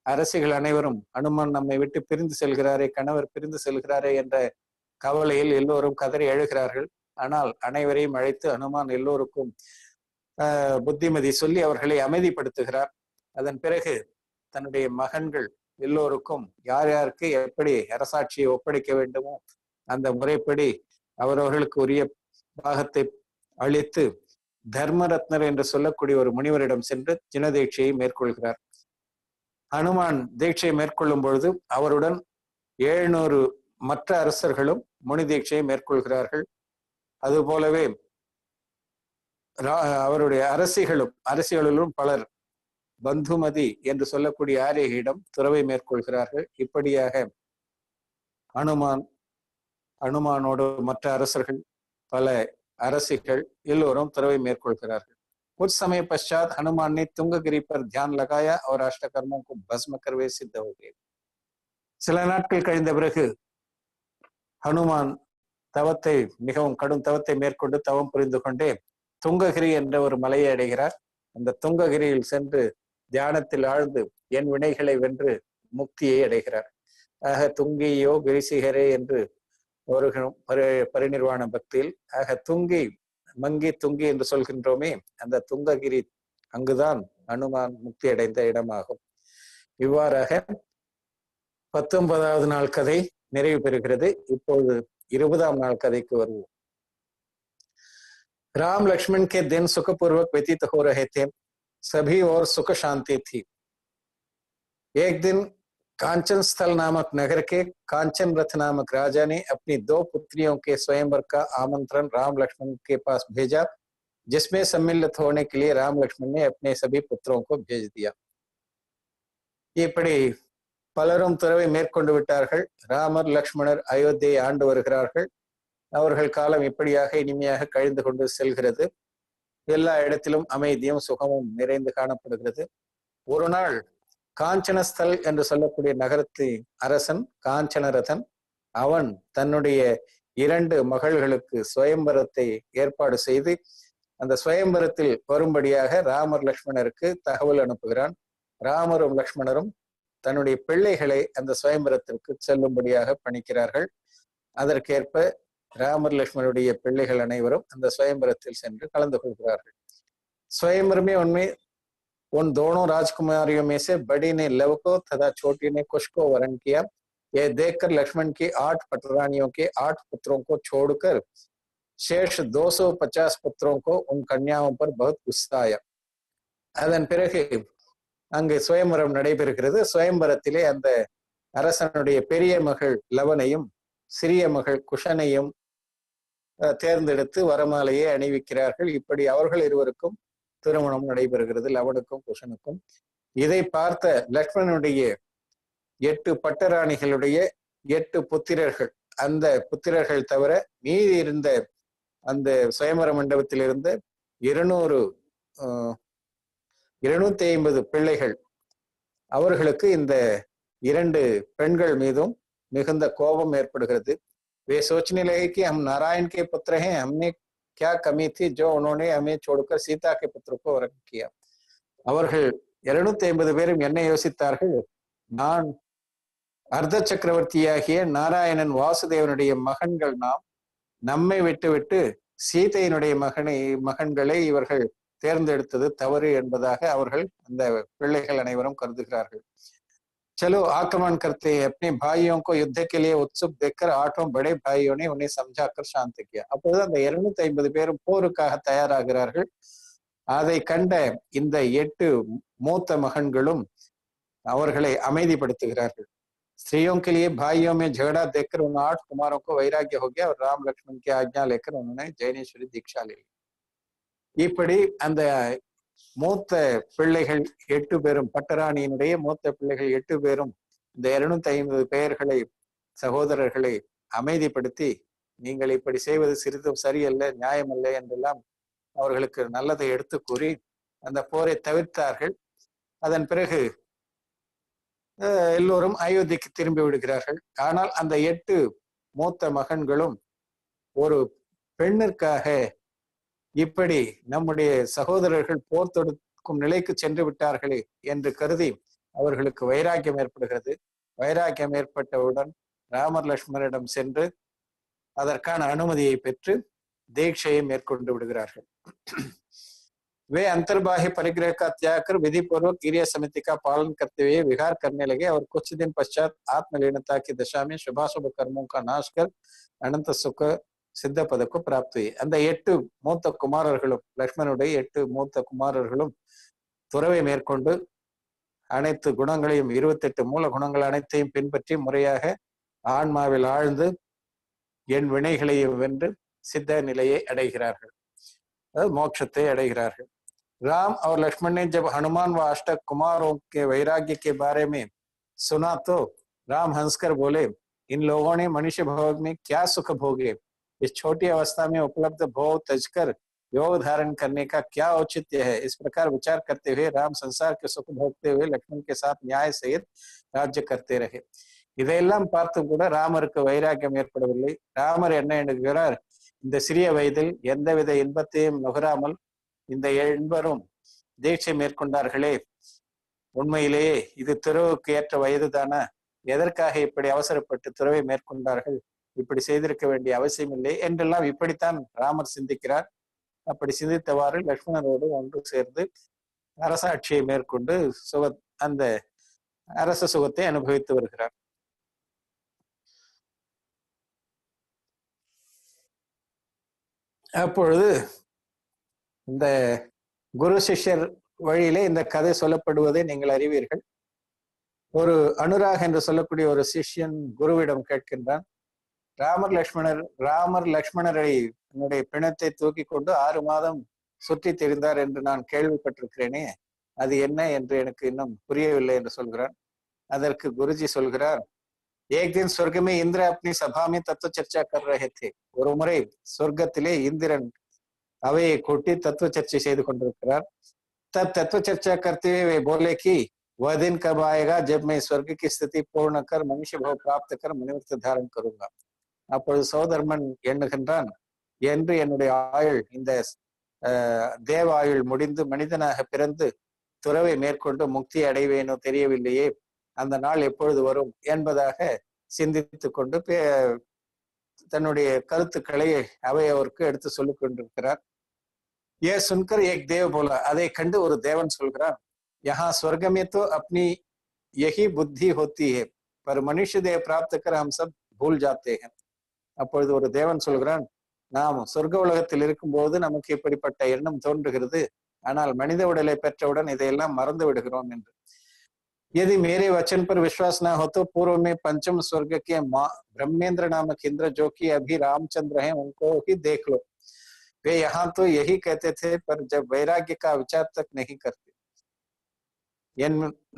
அரசிகள் அனைவரும் ஹனுமான் நம்மை விட்டு பிரிந்து செல்கிறாரே, கணவர் பிரிந்து செல்கிறாரே என்ற கவலையில் எல்லோரும் கதறி எழுகிறார்கள்। ஆனால் அனைவரையும் அழைத்து ஹனுமான் எல்லோருக்கும் புத்திமதி சொல்லி அவர்களை அமைதிப்படுத்துகிறார்। அதன் பிறகு தன்னுடைய மகன்கள் எல்லோருக்கும் யார் யாருக்கு எப்படி அரசாட்சியை ஒப்படைக்க வேண்டுமோ அந்த முறைப்படி அவரவர்களுக்கு உரிய பாகத்தை அளித்து தர்மரத்னர் என்று சொல்லக்கூடிய ஒரு முனிவரிடம் சென்று ஜின தீட்சையை மேற்கொள்கிறார்। ஹனுமான் தீட்சையை மேற்கொள்ளும் பொழுது அவருடன் 700 மற்ற அரசர்களும் முனி தீட்சையை மேற்கொள்கிறார்கள்। அதுபோலவே அவருடைய அரசிகளிலும் பலர் பந்துமதி என்று சொல்லக்கூடிய ஆரியையிடம் துறவை மேற்கொள்கிறார்கள்। இப்படியாக ஹனுமானோடு மற்ற அரசர்கள், பல அரசிகள் எல்லோரும் துறவை மேற்கொள்கிறார்கள்। कुछ समय पश्चात हनुमान ने तुंगगिरी पर ध्यान लगाया और अष्टकर्मों को भस्म कर वे सिद्ध हो गए। சில நாட்கள் கழிந்த பிறகு ஹனுமான் தவத்தை, மிகவும் கடும் தவத்தை மேற்கொண்டு தவம் புரிந்து கொண்டே துங்ககிரி என்ற ஒரு மலையை அடைகிறார்। அந்த துங்ககிரியில் சென்று தியானத்தில் ஆழ்ந்து என் வினைகளை வென்று முக்தியை அடைகிறார்। ஆக துங்கியோ கிரிசிகரே என்று வருகிறோம் பரிநிர்வாண பக்தியில்। ஆக துங்கி, மங்கி, துங்கி என்று சொல்கின்றோமே, அந்த துங்ககிரி அங்குதான் ஹனுமான் முக்தி அடைந்த இடமாகும்। இவ்வாறாக 19வது நாள் கதை நிறைவு பெறுகிறது। இப்பொழுது 20ஆம் நாள் கதைக்கு வருவோம்। राम लक्ष्मण के दिन सुखपूर्वक व्यतीत हो रहे थे। सभी और सुख शांति थी। एक दिन कांचन स्थल नामक नगर के कांचन रथ नामक राजा ने अपनी 2 पुत्रियों के स्वयंवर का आमंत्रण राम लक्ष्मण के पास भेजा, जिसमें सम्मिलित होने के लिए राम लक्ष्मण ने अपने सभी पुत्रों को भेज दिया। இப்படி பலரும் துறவை மேற்கொண்டு விட்டார்கள்। ராமர், லக்ஷ்மணர் அயோத்தியை ஆண்டு வருகிறார்கள்। அவர்கள் காலம் இப்படியாக இனிமையாக கழிந்து கொண்டு செல்கிறது। எல்லா இடத்திலும் அமைதியும் சுகமும் நிறைந்து காணப்படுகிறது। ஒரு நாள் காஞ்சனஸ்தல் என்று சொல்லக்கூடிய நகரத்தின் அரசன் காஞ்சனரதன், அவன் தன்னுடைய 2 மகள்களுக்கு சுயம்பரத்தை ஏற்பாடு செய்து அந்த சுயம்பரத்தில் வரும்படியாக ராமர், லக்ஷ்மணருக்கு தகவல் அனுப்புகிறான்। ராமரும் லக்ஷ்மணரும் தன்னுடைய பிள்ளைகளை அந்த சுயம்பரத்திற்கு செல்லும்படியாக பணிக்கிறார்கள்। அதற்கேற்ப ராமர், லக்ஷ்மணருடைய பிள்ளைகள் அனைவரும் அந்த சுயம்பரத்தில் சென்று கலந்து கொள்கிறார்கள்। स्वयंवर में उन दोनों राजकुमारियों में से बड़ी ने लव को तथा छोटी ने कुश को वरण किया। यह देखकर लक्ष्मण की 8 पटरानियों के 8 पुत्रों को छोड़कर शेष 250 पुत्रों को उन कन्याओं पर बहुत गुस्सा आया। அதன் பிறகு அங்கு சுயம்பரம் நடைபெறுகிறது। சுயம்பரத்திலே அந்த அரசனுடைய பெரிய மகள் லவனையும் சிறிய மகள் குஷனையும் தேர்ந்தெடுத்து வரமாலையை அணிவிக்கிறார்கள்। இப்படி அவர்கள் இருவருக்கும் திருமணம் நடைபெறுகிறது, லவனுக்கும் குஷனுக்கும்। இதை பார்த்த லக்ஷ்மணனுடைய 8 பட்டராணிகளுடைய 8 புத்திரர்கள், அந்த புத்திரர்கள் தவிர மீதி இருந்த அந்த சுயம்பர மண்டபத்தில் இருந்த 250 பிள்ளைகள், அவர்களுக்கு இந்த 2 பெண்கள் மீதும் மிகுந்த கோபம் ஏற்படுகிறது। वे सोचने लगे कि हम नारायण के पुत्र हैं, हमने क्या कमी थी जो उन्होंने हमें छोड़कर सीता के पुत्र को वरण किया। அவர்கள் 250 பேரும் என்ன யோசித்தார்கள், நான் அர்த்த சக்கரவர்த்தியாகிய நாராயணன் வாசுதேவனுடைய மகன்கள் நாம், நம்மை விட்டுவிட்டு சீதையினுடைய மகன்களை இவர்கள் தேர்ந்தெடுத்தது தவறு என்பதாக அவர்கள் அந்த பிள்ளைகள் அனைவரும் கருதுகிறார்கள்। चलो आक्रमण करते हैं। अपने भाइयों को युद्ध के लिए उत्सुक देखकर 8 बड़े भाइयों ने उन्हें समझाकर शांत किया। அப்போது அந்த 250 பேரும் போருக்காக தயாராகிறார்கள்। அதை கண்ட இந்த 8 மூத்த மகன்களும் அவர்களை அமைதிப்படுத்துகிறார்கள்। स्त्रियों के लिए भाइयों में झगड़ा देखकर उन 8 कुमारों को वैराग्य हो गया और राम लक्ष्मण की आज्ञा लेकर उन्होंने जैनेश्वरी दीक्षा ले ली. இப்படி அந்த மூத்த பிள்ளைகள் 8 பேரும், பட்டராணியினுடைய மூத்த பிள்ளைகள் 8 பேரும் இந்த 250 பெயர்களை, சகோதரர்களை அமைதிப்படுத்தி, நீங்கள் இப்படி செய்வது சிறிதும் சரியல்ல, நியாயமல்ல என்றெல்லாம் அவர்களுக்கு நல்லதை எடுத்து கூறி அந்த போரை தவிர்த்தார்கள். அதன் பிறகு எல்லோரும் அயோத்திக்கு திரும்பி விடுகிறார்கள். ஆனால் அந்த 8 மூத்த மகன்களும் ஒரு பெண்ணிற்காக இப்படி நம்முடைய சகோதரர்கள் போர் தொடுக்கும் நிலைக்கு சென்று விட்டார்களே என்று கருதி அவர்களுக்கு வைராக்கியம் ஏற்படுகிறது. வைராக்கியம் ஏற்பட்டவுடன் ராமர் லட்சுமணரிடம் சென்று அதற்கான அனுமதியை பெற்று दीक्षाயை மேற்கொண்டு விடுகிறார்கள். वे अंतर्बाह्य परिग्रह का त्याग कर विधि पूर्वक क्रिया समिति का पालन करते हुए विहार करने लगे और कुछ दिन पश्चात आत्मलीनता की दशा में शुभाशुभ कर्मों का नाश कर अनंत सुख सिद्ध पद को प्राप्त हुई. அந்த 8 மூத்த குமாரர்களும், லட்சுமணனுடைய 8 மூத்த குமாரர்களும் துறவை மேற்கொண்டு அனைத்து குணங்களையும் 28 மூல குணங்கள் அனைத்தையும் பின்பற்றி முறையாக ஆன்மாவில் ஆழ்ந்து என் வினைகளையும் வென்று सिद्ध நிலையை அடைகிறார்கள், मोक्षத்தை அடைகிறார்கள். राम और लक्ष्मण ने जब हनुमान व अष्टक कुमारों के वैराग्य के बारे में सुना तो राम हंसकर बोले, इन लोगों ने मनुष्य भोग में क्या सुख भोगे, इस छोटी अवस्था में उपलब्ध भोग तजकर योग धारण करने का क्या औचित्य है. इस प्रकार विचार करते हुए राम संसार के सुख भोगते हुए लक्ष्मण के साथ न्याय सहित राज्य करते रहे. இதையெல்லாம் பார்த்தும் கூட ராமருக்கு வைராக்கியம் ஏற்படவில்லை. ராமர் என்ன எண்ணுகிறார், இந்த சிறிய வயதில் எந்தவித இன்பத்தையும் நுகராமல் இந்த 8 தீட்சை மேற்கொண்டார்களே, உண்மையிலேயே இது துறவுக்கு ஏற்ற வயது தானா, எதற்காக இப்படி அவசரப்பட்டு துறவை மேற்கொண்டார்கள், இப்படி செய்திருக்க வேண்டிய அவசியம் இல்லை என்றெல்லாம் இப்படித்தான் ராமர் சிந்திக்கிறார். அப்படி சிந்தித்தவாறு லட்சுமணரோடு ஒன்று சேர்ந்து அரசாட்சியை மேற்கொண்டு அந்த அரச சுகத்தை அனுபவித்து வருகிறார். அப்பொழுது இந்த குரு சிஷ்யர் வழியிலே இந்த கதை சொல்லப்படுவதை நீங்கள் அறிவீர்கள். ஒரு அனுராக் என்று சொல்லக்கூடிய ஒரு சிஷ்யன் குருவிடம் கேட்கின்றான், ராமர் லக்ஷ்மணரை என்னுடைய பிணத்தை தூக்கி கொண்டு 6 மாதம் சுற்றி திரிந்தார் என்று நான் கேள்விப்பட்டிருக்கிறேனே, அது என்ன என்று எனக்கு இன்னும் புரியவில்லை என்று சொல்கிறான். அதற்கு குருஜி சொல்கிறார், एक दिन स्वर्ग में इंद्र अपनी सभा में तत्व चर्चा कर रहे थे. ஒரு முறை சொர்க்கத்திலே இந்திரன் அவையை கூட்டி தத்துவ சர்ச்சை செய்து கொண்டிருக்கிறார். तब तत्व चर्चा करते हुए वे बोले कि वह दिन कब आएगा जब मैं स्वर्ग की स्थिति पूर्ण कर मनुष्य भाव प्राप्त कर मनुष्य धारण करूंगा. அப்பொழுது சோதர்மன் எண்ணுகின்றான், என்று என்னுடைய ஆயுள் இந்த தேவ ஆயுள் முடிந்து மனிதனாக பிறந்து துறவை மேற்கொண்டு முக்தி அடைவேனோ தெரியவில்லையே, அந்த நாள் எப்பொழுது வரும் என்பதாக சிந்தித்து கொண்டு தன்னுடைய கருத்துக்களை அவையோருக்கு எடுத்து சொல்லிக் கொண்டிருக்கிறார். ये सुनकर एक देव बोला, அதை கண்டு ஒரு தேவன் சொல்கிறான், यहाँ स्वर्ग में तो अपनी यही बुद्धि होती है पर मनुष्य देह प्राप्त कर हम सब भूल जाते हैं. அப்பொழுது ஒரு தேவன் சொல்கிறான், நாம் சொர்க்க உலகத்தில் இருக்கும்போது நமக்கு இப்படிப்பட்ட எண்ணம் தோன்றுகிறது, ஆனால் மனித உடலை பெற்றவுடன் இதையெல்லாம் மறந்து விடுகிறோம் என்று. यदि मेरे वचन पर विश्वास न हो तो पूर्व में पंचम स्वर्ग के ब्रह्मेंद्र नामक इंद्र जो कि अभी रामचंद्र हैं उनको ही देख लो. वे यहाँ तो यही कहते थे पर जब वैराग्य का विचार तक नहीं करते.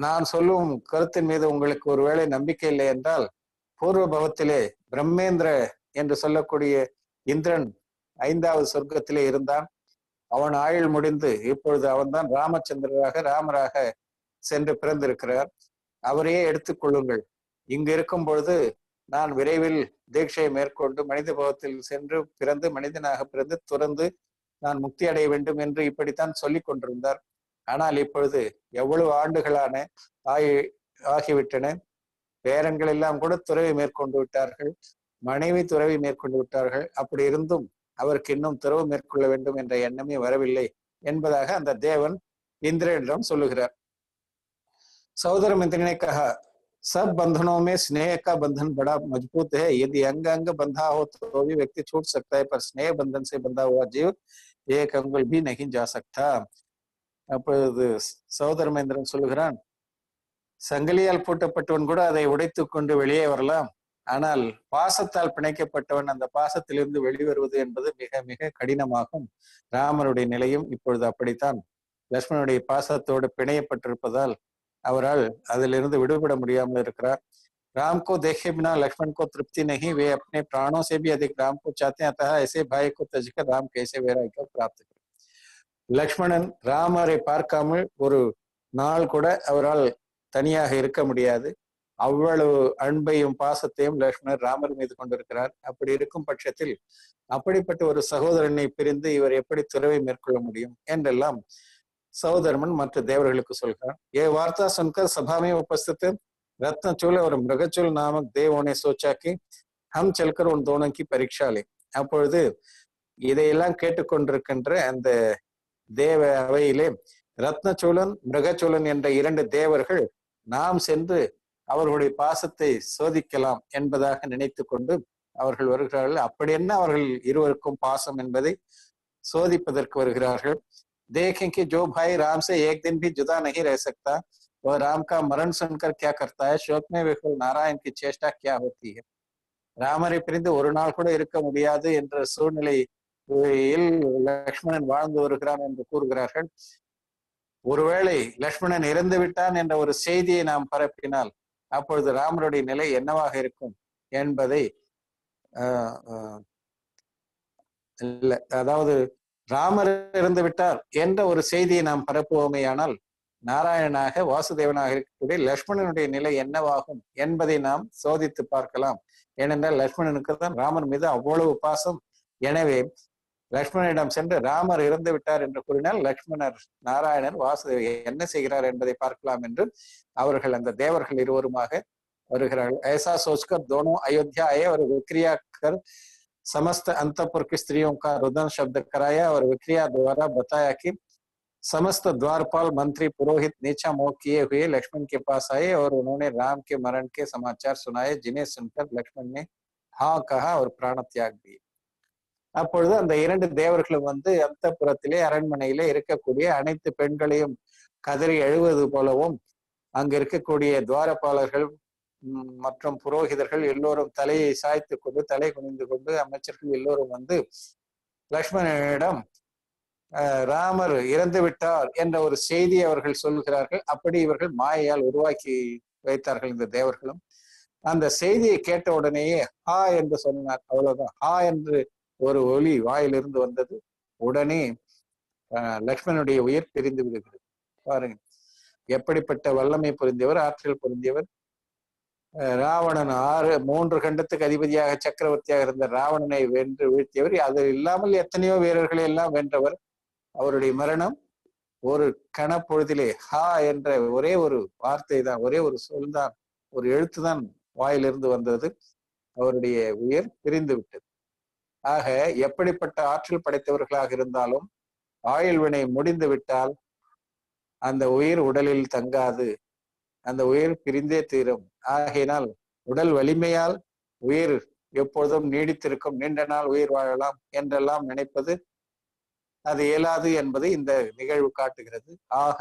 நான் சொல்லும் கருத்தின் மீது உங்களுக்கு ஒருவேளை நம்பிக்கை இல்லை என்றால், பூர்வ பவத்திலே பிரம்மேந்திர என்று சொல்லக்கூடிய இந்திரன் 5வது சொர்க்கத்திலே இருந்தான். அவன் ஆயுள் முடிந்து இப்பொழுது அவன்தான் ராமச்சந்திரராக ராமராக சென்று பிறந்திருக்கிறார். அவரையே எடுத்துக்கொள்ளுங்கள். இங்கு இருக்கும் பொழுது நான் விரைவில் தீட்சையை மேற்கொண்டு மனித பவத்தில் சென்று பிறந்து மனிதனாக பிறந்து துறந்து நான் முக்தி அடைய வேண்டும் என்று இப்படித்தான் சொல்லிக் கொண்டிருந்தார். ஆனால் இப்பொழுது எவ்வளவு ஆண்டுகளான ஆகிவிட்டன. பேரன்கள் எல்லாம் கூட துறவை மேற்கொண்டு விட்டார்கள், மனைவி துறவை மேற்கொண்டு விட்டார்கள். அப்படி இருந்தும் அவருக்கு இன்னும் துறவு மேற்கொள்ள வேண்டும் என்ற எண்ணமே வரவில்லை என்பதாக அந்த தேவன் இந்திரனிடம் சொல்லுகிறார். सहोदर मंत्री ने कहा, सब बंधनों में स्नेह का बंधन बड़ा मजबूत है. यदि अंग अंग बंधा हो तो भी व्यक्ति छूट सकता है, पर स्नेह बंधन से बंधा हुआ जीव एक अंगुल भी नहीं जा सकता. அப்பொழுது சகோதர மந்திரன் சொல்லுகிறான், சங்கிலியால் பூட்டப்பட்டவன் கூட அதை உடைத்து கொண்டு வெளியே வரலாம். ஆனால் பாசத்தால் பிணைக்கப்பட்டவன் அந்த பாசத்திலிருந்து வெளிவருவது என்பது மிக மிக கடினமாகும். ராமருடைய நிலையும் இப்பொழுது அப்படித்தான். லக்ஷ்மணனுடைய பாசத்தோடு பிணையப்பட்டிருப்பதால் அவரால் அதிலிருந்து விடுபட முடியாமல் இருக்கிறார். राम को देखे बिना लक्ष्मण को तृप्ति नहीं, वे अपने प्राणों से भी अधिक राम को चाहते हैं, अतः ऐसे भाई को तजकर राम कैसे वैराग्य प्राप्त करे. லக்ஷ்மணன் ராமரை பார்க்காமல் ஒரு நாள் கூட அவரால் தனியாக இருக்க முடியாது. அவ்வளவு அன்பையும் பாசத்தையும் லக்ஷ்மணர் ராமர் மீது கொண்டிருக்கிறார். அப்படி இருக்கும் பட்சத்தில் அப்படிப்பட்ட ஒரு சகோதரனை பிரிந்து இவர் எப்படி துறவை மேற்கொள்ள முடியும் என்றெல்லாம் சகோதரமன் மற்ற தேவர்களுக்கு சொல்கிறார். ஏ வார்த்தா सुनकर सभा में उपस्थित रत्नचूल और मृगचूल नामक देवों ने सोचा कि हम चलकर उन दोनों की परीक्षा ले. அப்பொழுது இதையெல்லாம் கேட்டுக்கொண்டிருக்கின்ற அந்த தேவ அவையிலே ரத்னச்சூலன் மிருகச்சூலன் என்ற 2 தேவர்கள் நாம் சென்று அவர்களுடைய பாசத்தை சோதிக்கலாம் என்பதாக நினைத்து கொண்டு அவர்கள் வருகிறார்கள். அப்படி என்ன அவர்கள் இருவருக்கும் பாசம் என்பதை சோதிப்பதற்கு வருகிறார்கள். देखें कि जो भाई राम से एक दिन भी जुदा नहीं रह सकता वह राम का मरण सुनकर क्या करता है, शोक में विफल नारायण की चेष्टा क्या होती है. ராமரை பிரிந்து ஒரு நாள் கூட இருக்க முடியாது என்ற சூழ்நிலையில் லக்ஷ்மணன் வாழ்ந்து வருகிறான் என்று கூறுகிறார்கள். ஒருவேளை லக்ஷ்மணன் இறந்து விட்டான் என்ற ஒரு செய்தியை நாம் பரப்பினால் அப்பொழுது ராமருடைய நிலை என்னவாக இருக்கும் என்பதை அதாவது ராமர் இறந்து விட்டார் என்ற ஒரு செய்தியை நாம் பரப்புவோமேயானால் நாராயணனாக வாசுதேவனாக இருக்கக்கூடிய லக்ஷ்மணனுடைய நிலை என்னவாகும் என்பதை நாம் சோதித்து பார்க்கலாம். ஏனென்றால் லக்ஷ்மணனுக்கு தான் ராமர் மீது அவ்வளவு பாசம். எனவே லக்ஷ்மணனிடம் சென்று ராமர் இறந்து விட்டார் என்று கூறினால் லக்ஷ்மணர் நாராயணர் வாசுதேவர் என்ன செய்கிறார் என்பதை பார்க்கலாம் என்று அவர்கள் அந்த தேவர்கள் இருவருமாக வருகிறார்கள். ऐसा सोचकर दोनों अयोध्या आए और विक्रिया कर समस्त अंतपुर की स्त्रियों का रुदन शब्द कराया और विक्रिया द्वारा बताया कि समस्त द्वारपाल मंत्री पुरोहित नीचा मोह किए हुए लक्ष्मण के पास आए और उन्होंने राम के मरण के समाचार सुनाए, जिन्हें सुनकर लक्ष्मण ने हाँ कहा और प्राण त्याग दिए. அப்பொழுது அந்த 2 தேவர்களும் வந்து அந்தப்புறத்திலே அரண்மனையிலே இருக்கக்கூடிய அனைத்து பெண்களையும் கதறி எழுவது போலவும் அங்க இருக்கக்கூடிய துவாரபாலர்கள் மற்றும் புரோகிதர்கள் எல்லோரும் தலையை சாய்த்து கொண்டு தலை குனிந்து கொண்டு அமைச்சர்கள் எல்லோரும் வந்து லக்ஷ்மணனிடம் ராமர் இறந்து விட்டார் என்ற ஒரு செய்தி அவர்கள் சொல்கிறார்கள். அப்படி இவர்கள் மாயையால் உருவாக்கி வைத்தார்கள் இந்த தேவர்களும். அந்த செய்தியை கேட்ட உடனேயே ஹா என்று சொன்னார். அவ்வளவுதான், ஹா என்று ஒரு ஒலி வாயிலிருந்து வந்தது. உடனே லக்ஷ்மணனுடைய உயிர் பிரிந்து விடுகிறது. பாருங்க, எப்படிப்பட்ட வல்லமை பொருந்தியவர், ஆற்றல் பொருந்தியவர். ராவணன் 3 கண்டத்துக்கு அதிபதியாக சக்கரவர்த்தியாக இருந்த ராவணனை வென்று வீழ்த்தியவர். அது இல்லாமல் எத்தனையோ வீரர்களை எல்லாம் வென்றவர். அவருடைய மரணம் ஒரு கணப்பொழுதிலே ஹா என்ற ஒரே ஒரு வார்த்தை தான், ஒரே ஒரு சொல் தான், ஒரு எழுத்து தான் வாயிலிருந்து வந்தது. அவருடைய உயிர் பிரிந்து விட்டது. ஆக எப்படிப்பட்ட ஆற்றல் படைத்தவர்களாக இருந்தாலும் ஆயுள் வினை முடிந்து விட்டால் அந்த உயிர் உடலில் தங்காது, அந்த உயிர் பிரிந்தே தீரும். ஆகையினால் உடல் வலிமையால் உயிர் எப்பொழுதும் நீடித்திருக்கும், நீண்ட நாள் உயிர் வாழலாம் என்றெல்லாம் நினைப்பது அது இயலாது என்பதை இந்த நிகழ்வு காட்டுகிறது. ஆக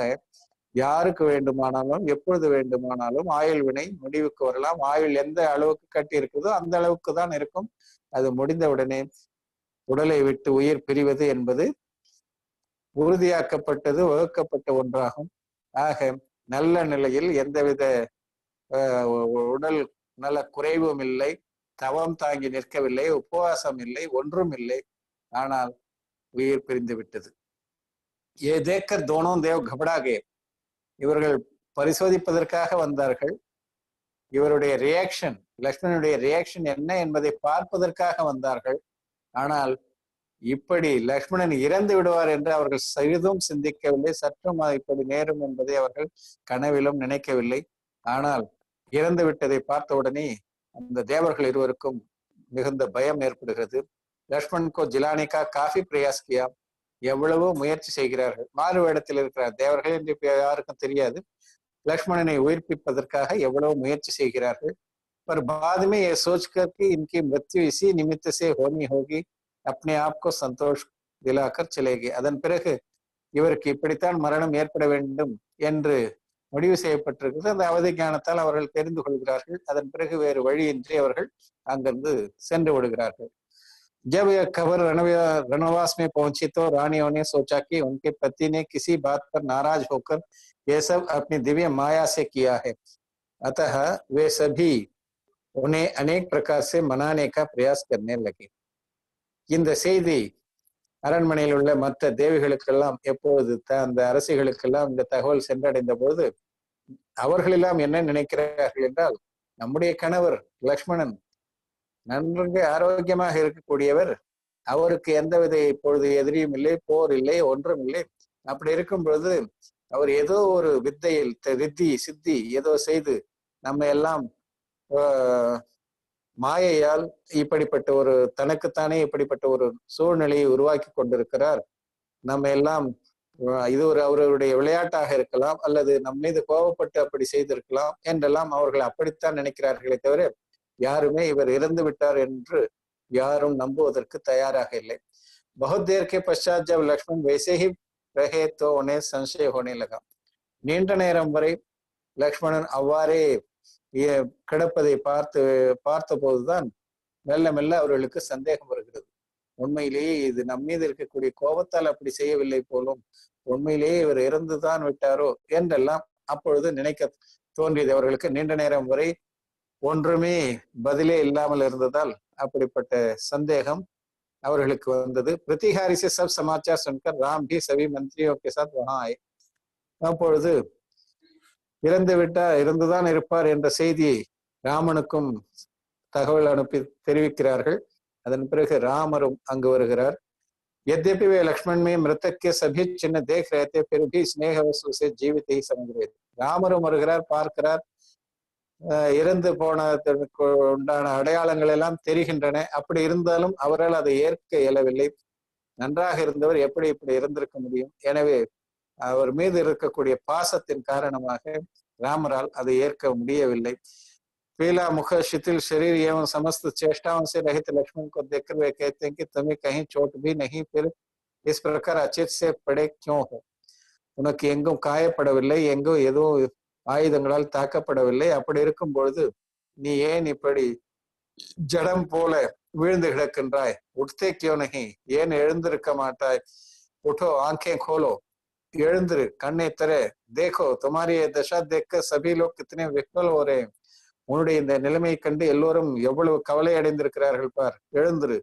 யாருக்கு வேண்டுமானாலும் எப்பொழுது வேண்டுமானாலும் ஆயுள் வினை முடிவுக்கு வரலாம். ஆயுள் எந்த அளவுக்கு கட்டி இருக்குதோ அந்த அளவுக்கு தான் இருக்கும். அது முடிந்தவுடனே உடலை விட்டு உயிர் பிரிவது என்பது உறுதியாக்கப்பட்டது, வகுக்கப்பட்ட ஒன்றாகும். ஆக நல்ல நிலையில் எந்தவித உடல் நல குறைவும் இல்லை, தவம் தாங்கி நிற்கவில்லை, உபவாசம் இல்லை, ஒன்றும் இல்லை. ஆனால் உயிர் பிரிந்து விட்டது. ஏ தேக்கர் தோனோ தேவ் கபடாகே. இவர்கள் பரிசோதிப்பதற்காக வந்தார்கள். இவருடைய ரியாக்ஷன், லக்ஷ்மணனுடைய ரியாக்ஷன் என்ன என்பதை பார்ப்பதற்காக வந்தார்கள். ஆனால் இப்படி லக்ஷ்மணன் இறந்து விடுவார் என்று அவர்கள் சிறிதும் சிந்திக்கவில்லை. சற்றும் இப்படி நேரும் என்பதை அவர்கள் கனவிலும் நினைக்கவில்லை. ஆனால் இறந்து விட்டதை பார்த்தவுடனே அந்த தேவர்கள் இருவருக்கும் மிகுந்த பயம் ஏற்படுகிறது. லக்ஷ்மணனுக்கு ஜிலானிக்கா காஃபி பிரயாஸ் கியா. எவ்வளவோ முயற்சி செய்கிறார்கள். மாறு வேடத்தில் இருக்கிறார் தேவர்கள் என்று யாருக்கும் தெரியாது. लक्ष्मण ने उयर्पिप्पदற்காக எவ்வளவு முயற்சி செய்கிறார்கள். पर बाद में ये सोचकर कि इनकी मृत्यु इसी निमित्त से होनी होगी, अपने आप को संतोष दिलाकर चलेगी. அதன் பிறகு இவருக்கு இப்படித்தான் மரணம் ஏற்பட வேண்டும் என்று முடிவு செய்யப்பட்டிருக்கிறது. அந்த அவதி ஞானத்தால் அவர்கள் தெரிந்து கொள்கிறார்கள். அதன் பிறகு வேறு வழியின்றி அவர்கள் அங்கிருந்து சென்று விடுகிறார்கள். जब यह खबर रणवास में पहुंची तो रानियों ने सोचा कि उनके पति ने किसी बात पर नाराज होकर यह सब अपनी दिव्य माया से किया है, अतः वे सभी उन्हें अनेक प्रकार से मनाने का प्रयास करने लगे. இந்த செய்தி அரண்மனையில் உள்ள மற்ற தேவிகளுக்கெல்லாம் எப்பொழுது அந்த அரசிகளுக்கெல்லாம் இந்த தகவல் சென்றடைந்த போது அவர்களெல்லாம் என்ன நினைக்கிறார்கள் என்றால், நம்முடைய கணவர் லக்ஷ்மணன் நன்கு ஆரோக்கியமாக இருக்கக்கூடியவர், அவருக்கு எந்தவித இப்பொழுது எதிரியும் இல்லை, போர் இல்லை, ஒன்றும் இல்லை. அப்படி இருக்கும் பொழுது அவர் ஏதோ ஒரு வித்தையில் சித்தி ஏதோ செய்து நம்ம எல்லாம் மாயையால் இப்படிப்பட்ட ஒரு தனக்குத்தானே இப்படிப்பட்ட ஒரு சூழ்நிலையை உருவாக்கி கொண்டிருக்கிறார். நம்ம எல்லாம் இது ஒரு அவருடைய விளையாட்டாக இருக்கலாம், அல்லது நம் மீது கோபப்பட்டு அப்படி செய்திருக்கலாம் என்றெல்லாம் அவர்கள் அப்படித்தான் நினைக்கிறார்களே தவிர யாருமே இவர் இறந்து விட்டார் என்று யாரும் நம்புவதற்கு தயாராக இல்லை. बहुत देर के पश्चात जब लक्ष्मण वैसे ही रहे तो उन्हें संशय होने लगा. நீண்ட நேரம் வரை லக்ஷ்மணன் அவ்வாறே கிடப்பதை பார்த்த போதுதான் மெல்ல மெல்ல அவர்களுக்கு சந்தேகம் வருகிறது. உண்மையிலேயே இது நம் மீது இருக்கக்கூடிய கோபத்தால் அப்படி செய்யவில்லை போலும், உண்மையிலேயே இவர் இறந்துதான் விட்டாரோ என்றெல்லாம் அப்பொழுது நினைக்க தோன்றியது அவர்களுக்கு. நீண்ட நேரம் வரை ஒன்றுமே பதிலே இல்லாமல் இருந்ததால் அப்படிப்பட்ட சந்தேகம் அவர்களுக்கு வந்தது. प्रतिहारी से सब समाचार सुनकर राम भी सभी मंत्रियों के साथ वहां आए. அப்பொழுது இறந்துதான் இருப்பார் என்ற செய்தியை ராமனுக்கும் தகவல் அனுப்பி தெரிவிக்கிறார்கள். அதன் பிறகு ராமரும் அங்கு வருகிறார். यद्यपि वे लक्ष्मण में मृतक के सभी चिन्ह देख रहे थे, फिर भी स्नेहवश उसे जीवित ही समझ रहे थे. ராமரும் வருகிறார், பார்க்கிறார், இறந்து போனதற்கு உண்டான அடையாளங்கள் எல்லாம் தெரிகின்றன. அப்படி இருந்தாலும் அவரால் அதை ஏற்க இயலவில்லை. நன்றாக இருந்தவர் எப்படி இப்படி இருந்திருக்க முடியும்? எனவே அவர் மீது இருக்கக்கூடிய பாசத்தின் காரணமாக ராமரால் அதை ஏற்க முடியவில்லை. पीला मुख शिथिल शरीर एवं समस्त चेष्टाओं से रहित लक्ष्मण को देखकर वे कहते हैं कि तुम्हें कहीं चोट भी नहीं, फिर इस प्रकार अचित से पड़े क्यों हो? உனக்கு எங்கும் காயப்படவில்லை, எங்கும் எதுவும் ஆயுதங்களால் தாக்கப்படவில்லை. அப்படி இருக்கும் பொழுது நீ ஏன் இப்படி ஜடம் போல வீழ்ந்து கிடக்கின்றாய்? உட்தே கியோ நகி, ஏன் எழுந்திருக்க மாட்டாய்? உठो आंखें खोलो, எழுந்திரு, கண்ணை தர. देखो तुम्हारी ये दशा देखकर सभी लोग कितने विफल हो रहे हैं. உன்னுடைய இந்த நிலைமையை கண்டு எல்லோரும் எவ்வளவு கவலை அடைந்திருக்கிறார்கள் பார், எழுந்திரு.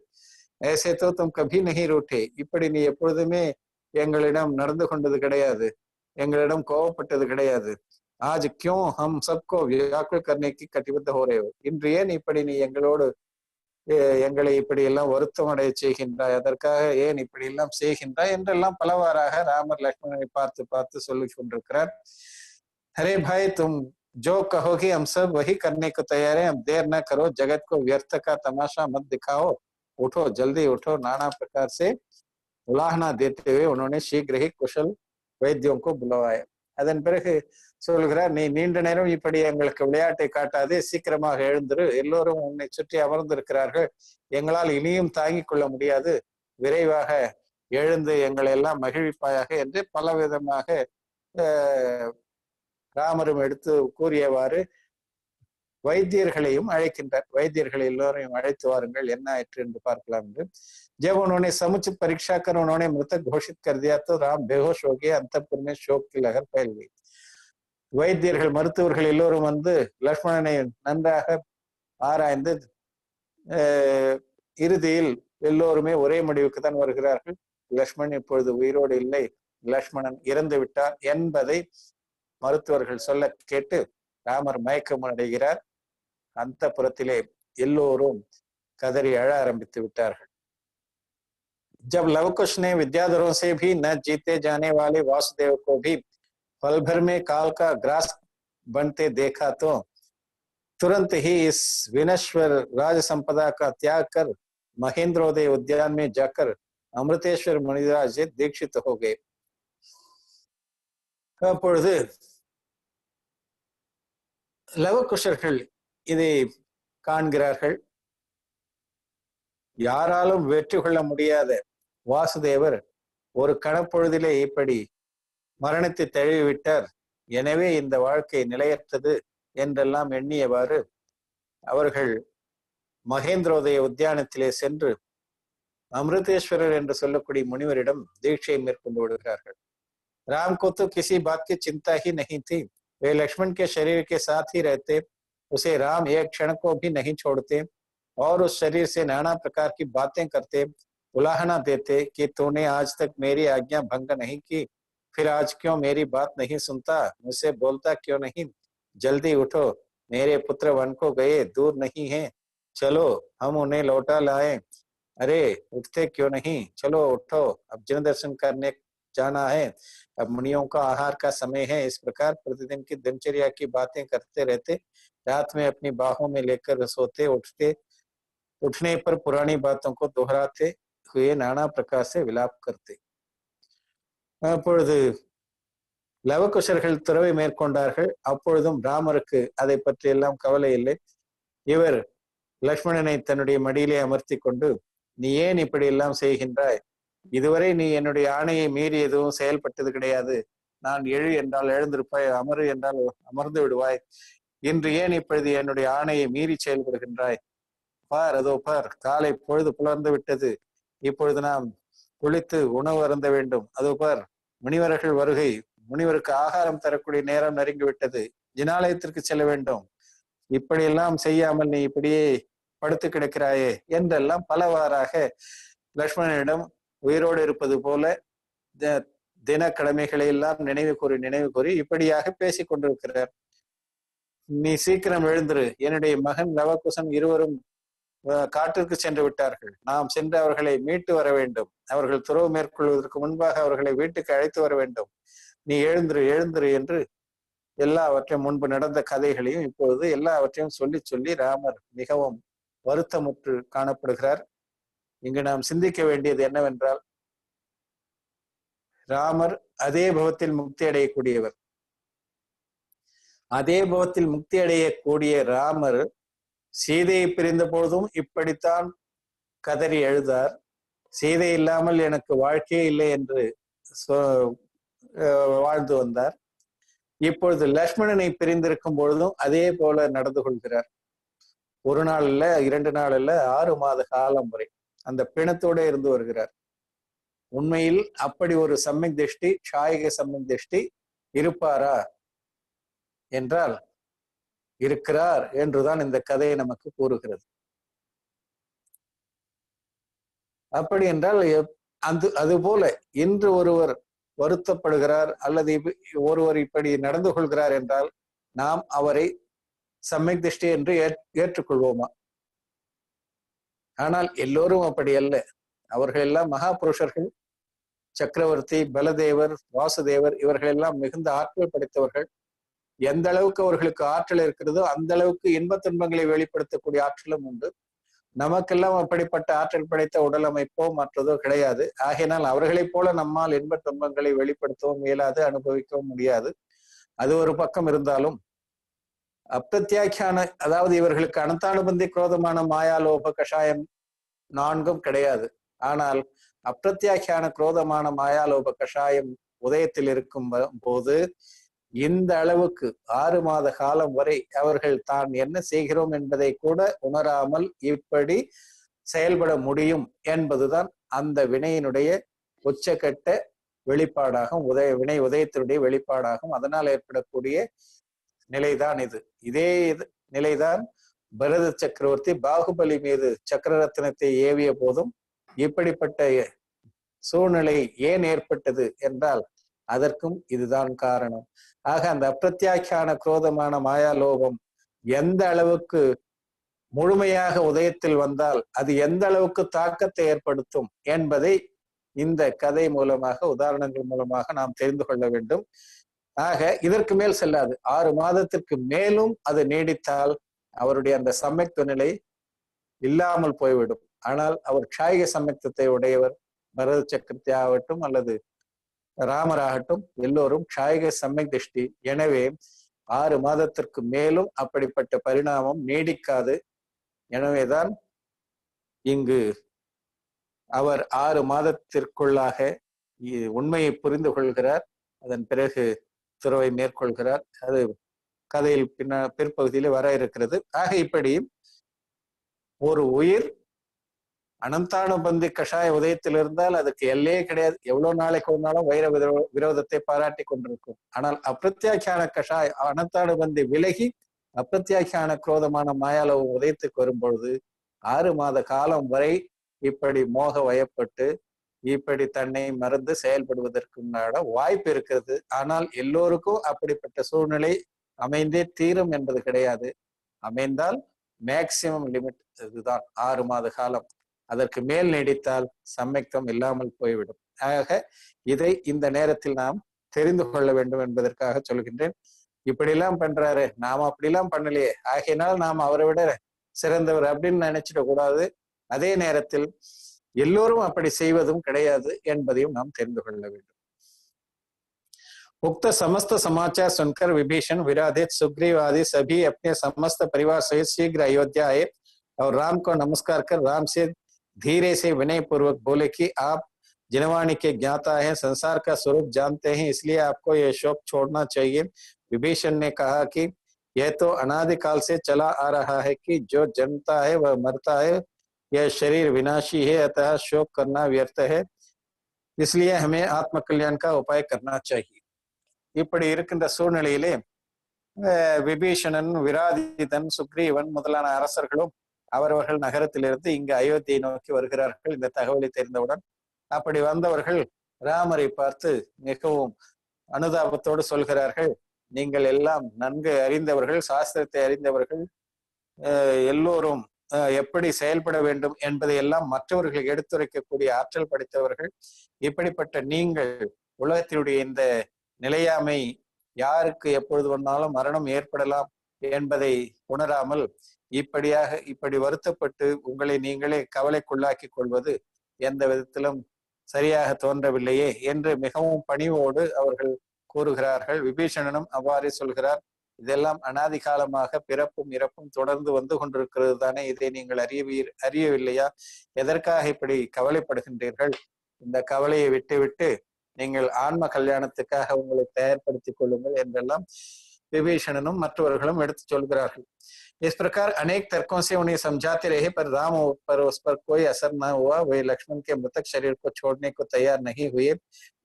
ऐसे तो तुम कभी नहीं रूठे, இப்படி நீ எப்பொழுதுமே எங்களிடம் நடந்து கொண்டது கிடையாது, எங்களிடம் கோபப்பட்டது கிடையாது. आज क्यों हम सबको व्याकुल करने की कटिबद्ध हो रहे हो? இன்று ஏன் இப்படி நீ எங்களை இப்படி எல்லாம் வருத்தம் அடைய செய்கின்றாய்? அதற்காக ஏன் இப்படி எல்லாம் செய்கின்றாய் என்றெல்லாம் பலவாறாக ராமர் லக்ஷ்மணனை பார்த்து பார்த்து சொல்லிக் கொண்டிருக்கிறார். அரே பாய், तुम जो कहोगे हम सब वही करने को तैयार है, हम देर न करो, जगत को व्यर्थ का तमाशा मत दिखाओ, उठो, जल्दी उठो. नाना प्रकार से उलाहना देते हुए उन्होंने शीघ्र ही कुशल வைத்தியம் को बुलवाया. அதன் பிறகு சொல்கிறார், நீ நீண்ட நேரம் இப்படி எங்களுக்கு விளையாட்டை காட்டாதே, சீக்கிரமாக எழுந்திரு. எல்லோரும் உன்னை சுற்றி அமர்ந்திருக்கிறார்கள், எங்களால் இனியும் தாங்கிக் கொள்ள முடியாது, விரைவாக எழுந்து எங்களை எல்லாம் மகிழ்விப்பாயாக என்று பல விதமாக ராமரும் எடுத்து கூறியவாறு வைத்தியர்களையும் அழைக்கின்றார். வைத்தியர்கள் எல்லோரையும் அழைத்து வாருங்கள், என்ன ஆயிற்று என்று பார்க்கலாம் என்று. जब उन्होंने समुचित परीक्षा कर उन्होंने मृतक घोषित कर दिया तो राम बेहोश हो गए, अंतपुर में शोक की लहर फैल गई. வைத்தியர்கள் மருத்துவர்கள் எல்லோரும் வந்து லக்ஷ்மணனை நன்றாக ஆராய்ந்து இறுதியில் எல்லோருமே ஒரே முடிவுக்கு தான் வருகிறார்கள். லக்ஷ்மணன் இப்பொழுது உயிரோடு இல்லை, லக்ஷ்மணன் இறந்து விட்டார் என்பதை மருத்துவர்கள் சொல்ல கேட்டு ராமர் மயக்கம் அடைகிறார். அந்த புறத்திலே எல்லோரும் கதறி அழ ஆரம்பித்து விட்டார்கள். जब लवकुश ने विद्याधरों से भी न जीते जाने वाले वासुदेव को भी पल भर में काल का ग्रास बनते देखा तो तुरंत ही इस विनश्वर राज संपदा का त्याग कर महेंद्रोदय उद्यान में जाकर अमृतेश्वर मुनिराज दीक्षित हो गए. அப்பொழுது லவகுஷர்கள் இதை காண்கிறார்கள். யாராலும் வெற்றி கொள்ள முடியாத வாசுதேவர் ஒரு கணப்பொழுதிலே இப்படி மரணத்தை தழுவிவிட்டார். எனவே இந்த வாழ்க்கை நிலையற்றது என்றெல்லாம் எண்ணியவாறு அவர்கள் மகேந்திரோதய உத்தியானத்திலே சென்று அமிர்தேஸ்வரர் என்று சொல்லக்கூடிய முனிவரிடம் தீட்சை மேற்கொண்டு விடுகிறார்கள். राम को तो किसी बात की चिंता ही नहीं थी। वे लक्ष्मण के शरीर के साथ ही रहते, उसे राम एक क्षण को भी नहीं छोड़ते और उस शरीर से नाना प्रकार की बातें करते, उलाहना देते कि तूने आज तक मेरी आज्ञा भंग नहीं की, फिर आज क्यों मेरी बात नहीं सुनता, मुझसे बोलता क्यों नहीं, जल्दी उठो, मेरे पुत्र वन को गए, दूर नहीं है, चलो हम उन्हें लौटा लाए। अरे उठते क्यों नहीं, चलो उठो, अब जिन दर्शन करने जाना है, अब मुनियों का आहार का समय है। इस प्रकार प्रतिदिन की दिनचर्या की बातें करते रहते, रात में अपनी बाहों में लेकर सोते, उठने पर पुरानी बातों को दोहराते हुए नाना प्रकार से विलाप करते। அப்பொழுது லவகுஷர்கள் துறவை மேற்கொண்டார்கள். அப்பொழுதும் ராமருக்கு அதை பற்றி எல்லாம் கவலை இல்லை. இவர் லக்ஷ்மணனை தன்னுடைய மடியிலே அமர்த்தி கொண்டு, நீ ஏன் இப்படி எல்லாம் செய்கின்றாய்? இதுவரை நீ என்னுடைய ஆணையை மீறி எதுவும் செயல்பட்டது கிடையாது. நான் எழு என்றால் எழுந்திருப்பாய், அமரு என்றால் அமர்ந்து விடுவாய். இன்று ஏன் இப்பொழுது என்னுடைய ஆணையை மீறி செயல்படுகின்றாய்? பார், அதோ பார், காலை பொழுது புலர்ந்து விட்டது. இப்பொழுது நாம் குளித்து உணவு அருந்த வேண்டும். அதோ பார், முனிவர்கள் வருகை, முனிவருக்கு ஆகாரம் தரக்கூடிய நேரம் நெருங்கி விட்டது. ஜினாலயத்திற்கு செல்ல வேண்டும். இப்படியெல்லாம் செய்யாமல் நீ இப்படியே படுத்து கிடக்கிறாயே என்றெல்லாம் பலவாறாக லக்ஷ்மணனிடம் உயிரோடு இருப்பது போல தின கடமைகளை எல்லாம் நினைவு கூறி இப்படியாக பேசிக் கொண்டிருக்கிறார். நீ சீக்கிரம் எழுந்திரு, என்னுடைய மகன் லவகுசன் இருவரும் காட்டிற்கு சென்று விட்டார்கள். நாம் சென்று அவர்களை மீட்டு வர வேண்டும். அவர்கள் துறவு மேற்கொள்வதற்கு முன்பாக அவர்களை வீட்டுக்கு அழைத்து வர வேண்டும். நீ எழுந்திரு எழுந்திரு என்று எல்லாவற்றையும், முன்பு நடந்த கதைகளையும் இப்பொழுது எல்லாவற்றையும் சொல்லி சொல்லி ராமர் மிகவும் வருத்தமுற்று காணப்படுகிறார். இங்கு நாம் சிந்திக்க வேண்டியது என்னவென்றால், ராமர் அதே பவத்தில் முக்தி அடையக்கூடியவர். அதே பவத்தில் முக்தி அடையக்கூடிய ராமர் சீதையை பிரிந்த பொழுதும் இப்படித்தான் கதறி எழுதார். சீதை இல்லாமல் எனக்கு வாழ்க்கையே இல்லை என்று வாழ்ந்து வந்தார். இப்பொழுது லக்ஷ்மணனை பிரிந்திருக்கும் பொழுதும் அதே போல நடந்து கொள்கிறார். ஒரு நாள் இல்ல, 2 நாள் இல்ல, 6 மாத காலம் வரை அந்த பிணத்தோட இருந்து வருகிறார். உண்மையில் அப்படி ஒரு சம்யக் திருஷ்டி, சாயக சம்யக் திருஷ்டி இருப்பாரா என்றால் இருக்கிறார் என்றுதான் இந்த கதையை நமக்கு கூறுகிறது. அப்படி என்றால் அது போல இன்று ஒருவர் வருத்தப்படுகிறார் அல்லது ஒருவர் இப்படி நடந்து கொள்கிறார் என்றால் நாம் அவரை சம்யக் திருஷ்டி என்று ஏற்றுக்கொள்வோமா? ஆனால் எல்லோரும் அப்படி அல்ல. அவர்கள் எல்லாம் மகா புருஷர்கள். சக்கரவர்த்தி, பலதேவர், வாசுதேவர் இவர்கள் எல்லாம் மிகுந்த ஆற்றல் படைத்தவர்கள். எந்த அளவுக்கு அவர்களுக்கு ஆற்றல் இருக்கிறதோ அந்த அளவுக்கு இன்பத் துன்பங்களை வெளிப்படுத்தக்கூடிய ஆற்றலும் உண்டு. நமக்கெல்லாம் அப்படிப்பட்ட ஆற்றல் படைத்த உடல் அமைப்போ மற்றதோ கிடையாது. ஆகையினால் அவர்களைப் போல நம்மால் இன்பத் துன்பங்களை வெளிப்படுத்தவும் இயலாது, அனுபவிக்கவும் முடியாது. அது ஒரு பக்கம் இருந்தாலும் அப்பிரத்யாக்கியான, அதாவது இவர்களுக்கு அனந்தானுபந்தி குரோதமான மாயா லோப கஷாயம் 4ம் கிடையாது. ஆனால் அப்பிரத்யாக்கியான குரோதமான மாயாலோப கஷாயம் உதயத்தில் இருக்கும் போது இந்த அளவுக்கு 6 மாத காலம் வரை அவர்கள் தான் என்ன செய்கிறோம் என்பதை கூட உணராமல் இப்படி செயல்பட முடியும் என்பதுதான் அந்த வினையினுடைய உச்சக்கட்ட வெளிப்பாடாகும், வினை உதயத்தினுடைய வெளிப்பாடாகும். அதனால் ஏற்படக்கூடிய நிலைதான் இது. இதே நிலைதான் பரத சக்கரவர்த்தி பாகுபலி மீது சக்கரரத்னத்தை ஏவிய போதும் இப்படிப்பட்ட சூழ்நிலை ஏன் ஏற்பட்டது என்றால் அதற்கும் இதுதான் காரணம். ஆக அந்த அப்பிரத்யாக்கியான குரோதமான மாயாலோபம் எந்த அளவுக்கு முழுமையாக உதயத்தில் வந்தால் அது எந்த அளவுக்கு தாக்கத்தை ஏற்படுத்தும் என்பதை இந்த கதை மூலமாக, உதாரணங்கள் மூலமாக நாம் தெரிந்து கொள்ள வேண்டும். ஆக இதற்கு மேல் செல்லாது. 6 மாதத்திற்கு மேலும் அது நீடித்தால் அவருடைய அந்த சம்யக்த நிலை இல்லாமல் போய்விடும். ஆனால் அவர் க்ஷாயிக சம்யக்தத்தை உடையவர். பரத சக்கரவர்த்தி ஆகட்டும் அல்லது ராமராகட்டும் எல்லோரும் க்ஷாயிக சம்யக் திருஷ்டி. எனவே 6 மாதத்திற்கு மேலும் அப்படிப்பட்ட பரிணாமம் நீடிக்காது. எனவேதான் இங்கு அவர் 6 மாதத்திற்குள்ளாக உண்மையை புரிந்து கொள்கிறார். அதன் பிறகு துறவை மேற்கொள்கிறார். அது கதையில் பிற்பகுதியில் வர இருக்கிறது. ஆக இப்படி ஒரு உயிர் அனந்தானுபந்தி கஷாய உதயத்தில் இருந்தால் அதுக்கு எல்லையே கிடையாது. எவ்வளவு நாளைக்கு ஒரு நாளும் வைர விரோதத்தை பாராட்டி கொண்டிருக்கும். ஆனால் அப்பிரத்யாக்கியான கஷாய அனந்தானுபந்தி விலகி அப்பிரத்யாக்கியான குரோதமான மாயாளவு உதயத்துக்கு வரும்பொழுது 6 மாத காலம் வரை இப்படி மோக வயப்பட்டு இப்படி தன்னை மறந்து செயல்படுவதற்குண்டான வாய்ப்பு இருக்கிறது. ஆனால் எல்லோருக்கும் அப்படிப்பட்ட சூழ்நிலை அமைந்தே தீரும் என்பது கிடையாது. அமைந்தால் மேக்சிமம் லிமிட் இதுதான் 6 மாத காலம். அதற்கு மேல் நீடித்தால் சம்யக்தம் இல்லாமல் போய்விடும். ஆக இதை இந்த நேரத்தில் நாம் தெரிந்து கொள்ள வேண்டும் என்பதற்காக சொல்கின்றேன். இப்படிலாம் பண்றாரு, நாம அப்படிலாம் பண்ணலையே, ஆகையினால் நாம் அவரை விட சிறந்தவர் அப்படின்னு நினைச்சிட கூடாது. அதே நேரத்தில் எல்லோரும் அப்படி செய்வதும் கிடையாது என்பதையும் நாம் தெரிந்து கொள்ள வேண்டும். उक्त समस्त समाचार सुनकर विभीषण विराधित सुग्रीव आदि सभी अपने समस्त परिवार सहित शीघ्र अयोध्या आए और राम को नमस्कार कर राम से धीरे से विनय पूर्वक बोले कि आप जिनवाणी के ज्ञाता हैं, संसार का स्वरूप जानते हैं, इसलिए आपको यह शोक छोड़ना चाहिए। विभीषण ने कहा कि यह तो अनादिकाल से चला आ रहा है कि जो जन्मता है वह मरता है, यह शरीर विनाशी है, अतः शोक करना व्यर्थ है, इसलिए हमें आत्मकल्याण का उपाय करना चाहिए। இப்படி இருக்கின்ற சூழ்நிலையிலே விபீஷணன், விராதிதன், சுக்ரீவன் முதலான அரசர்களும் அவரவர்கள் நகரத்திலிருந்து இங்கு அயோத்தியை நோக்கி வருகிறார்கள். இந்த தகவலை தெரிந்தவுடன் அப்படி வந்தவர்கள் ராமரை பார்த்து மிகவும் அனுதாபத்தோடு சொல்கிறார்கள், நீங்கள் எல்லாம் நன்கு அறிந்தவர்கள், சாஸ்திரத்தை அறிந்தவர்கள், எல்லோரும் எப்படி செயல்பட வேண்டும் என்பதை எல்லாம் மற்றவர்கள் எடுத்துரைக்கக்கூடிய ஆற்றல் படைத்தவர்கள். இப்படிப்பட்ட நீங்கள் உலகத்தினுடைய இந்த நிலையாமை, யாருக்கு எப்பொழுது வேணாலும் மரணம் ஏற்படலாம் என்பதை உணராமல் இப்படி வருத்தப்பட்டு உங்களை நீங்களே கவலைக்குள்ளாக்கி கொள்வது எந்த விதத்திலும் சரியாக தோன்றவில்லையே என்று மிகவும் பணிவோடு அவர்கள் கூறுகிறார்கள். விபீஷணனும் அவ்வாறே சொல்கிறார், இதெல்லாம் அனாதி காலமாக பிறப்பும் இறப்பும் தொடர்ந்து வந்து கொண்டிருக்கிறது தானே, இதை நீங்கள் அறியவில்லையா? எதற்காக இப்படி கவலைப்படுகின்றீர்கள்? இந்த கவலையை விட்டு நீங்கள் ஆன்ம கல்யாணத்துக்காக உங்களை தயார்படுத்திக் கொள்ளுங்கள் என்றெல்லாம் விபீஷணனும் மற்றவர்களும் எடுத்து சொல்கிறார்கள். इस प्रकार अनेक तर्कों से उन्हें समझाते रहे, पर राम पर उस पर कोई असर न हुआ। वे लक्ष्मण के मृतक शरीर को छोड़ने को तैयार नहीं हुए,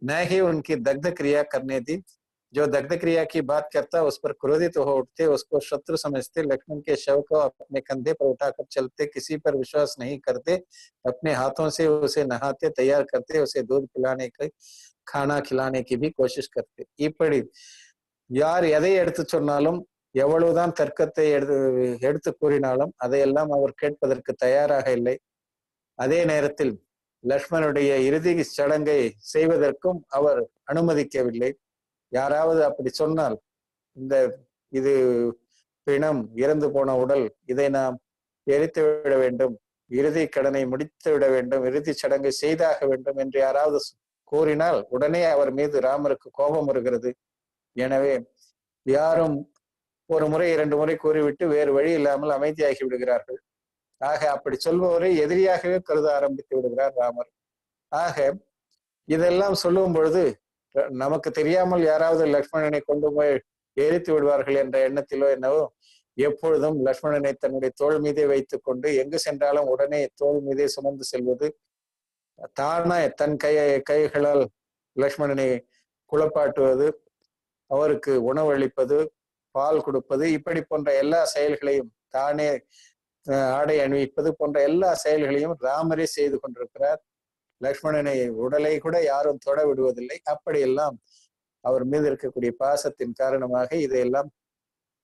न ही उनकी दग्ध क्रिया करने दी। जो दग्ध क्रिया की बात करता उस पर क्रोधित हो उठते, उसको शत्रु समझते, लक्ष्मण के शव को अपने कंधे पर उठाकर चलते, किसी पर विश्वास नहीं करते, अपने हाथों से उसे नहाते, तैयार करते, उसे दूध पिलाने की, खाना खिलाने की भी कोशिश करते। இப்படி யார் எதை எடுத்து சொன்னாலும், எவ்வளவுதான் தர்க்கத்தை எடுத்து கூறினாலும் அதையெல்லாம் அவர் கேட்பதற்கு தயாராக இல்லை. அதே நேரத்தில் லக்ஷ்மணனுடைய இறுதி சடங்கை செய்வதற்கும் அவர் அனுமதிக்கவில்லை. யாராவது அப்படி சொன்னால், இது பிணம், இறந்து போன உடல், இதை நாம் எரித்து விட வேண்டும், இறுதி கடனை முடித்து விட வேண்டும், இறுதி சடங்கை செய்தாக வேண்டும் என்று யாராவது கூறினால் உடனே அவர் மீது ராமருக்கு கோபம் வருகிறது. எனவே யாரும் ஒரு முறை 2 முறை கூறிவிட்டு வேறு வழி இல்லாமல் அமைதியாகி விடுகிறார்கள். ஆக அப்படி சொல்பவரை எதிரியாகவே கருத ஆரம்பித்து விடுகிறார் ராமர். ஆக இதெல்லாம் சொல்லும் பொழுது நமக்கு தெரியாமல் யாராவது லக்ஷ்மணனை கொண்டு போய் எரித்து விடுவார்கள் என்ற எண்ணத்திலோ என்னவோ எப்பொழுதும் லக்ஷ்மணனை தன்னுடைய தோள் மீதே வைத்துக் கொண்டு எங்கு சென்றாலும் உடனே தோள் மீதே சுமந்து செல்வது, தானே தன் கைகளால் லக்ஷ்மணனை குளப்பாட்டுவது, அவருக்கு உணவளிப்பது, பால் கொடுப்பது, இப்படி போன்ற எல்லா செயல்களையும், தானே ஆடை அணிவிப்பது போன்ற எல்லா செயல்களையும் ராமரே செய்து கொண்டிருக்கிறார். லக்ஷ்மணனை உடலை கூட யாரும் தொட விடுவதில்லை. அப்படியெல்லாம் அவர் மீது இருக்கக்கூடிய பாசத்தின் காரணமாக இதையெல்லாம்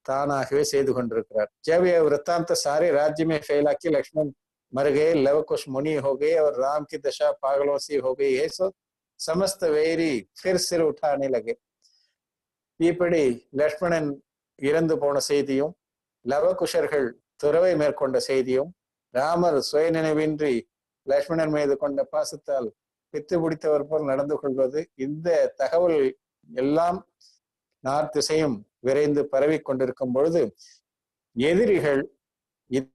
தானாகவே செய்து கொண்டிருக்கிறார். जब यह वृत्तांत सारे राज्य में फैला कि लक्ष्मण मर गए, लव कुश मुनि हो गए और राम की दशा पागलों सी हो गई है, सो समस्त वैरी फिर सिर उठाने लगे। இப்படி லக்ஷ்மணன் இறந்து போன செய்தியும், லவகுஷர்கள் துறவை மேற்கொண்ட செய்தியும், ராமர் சுயநினைவின்றி லக்ஷ்மணன் மீது கொண்ட பாசத்தால் பித்து பிடித்தவர் போல் நடந்து கொள்வது, இந்த தகவல் எல்லாம் நார்த்திசையும் விரைந்து பரவி கொண்டிருக்கும் பொழுது எதிரிகள்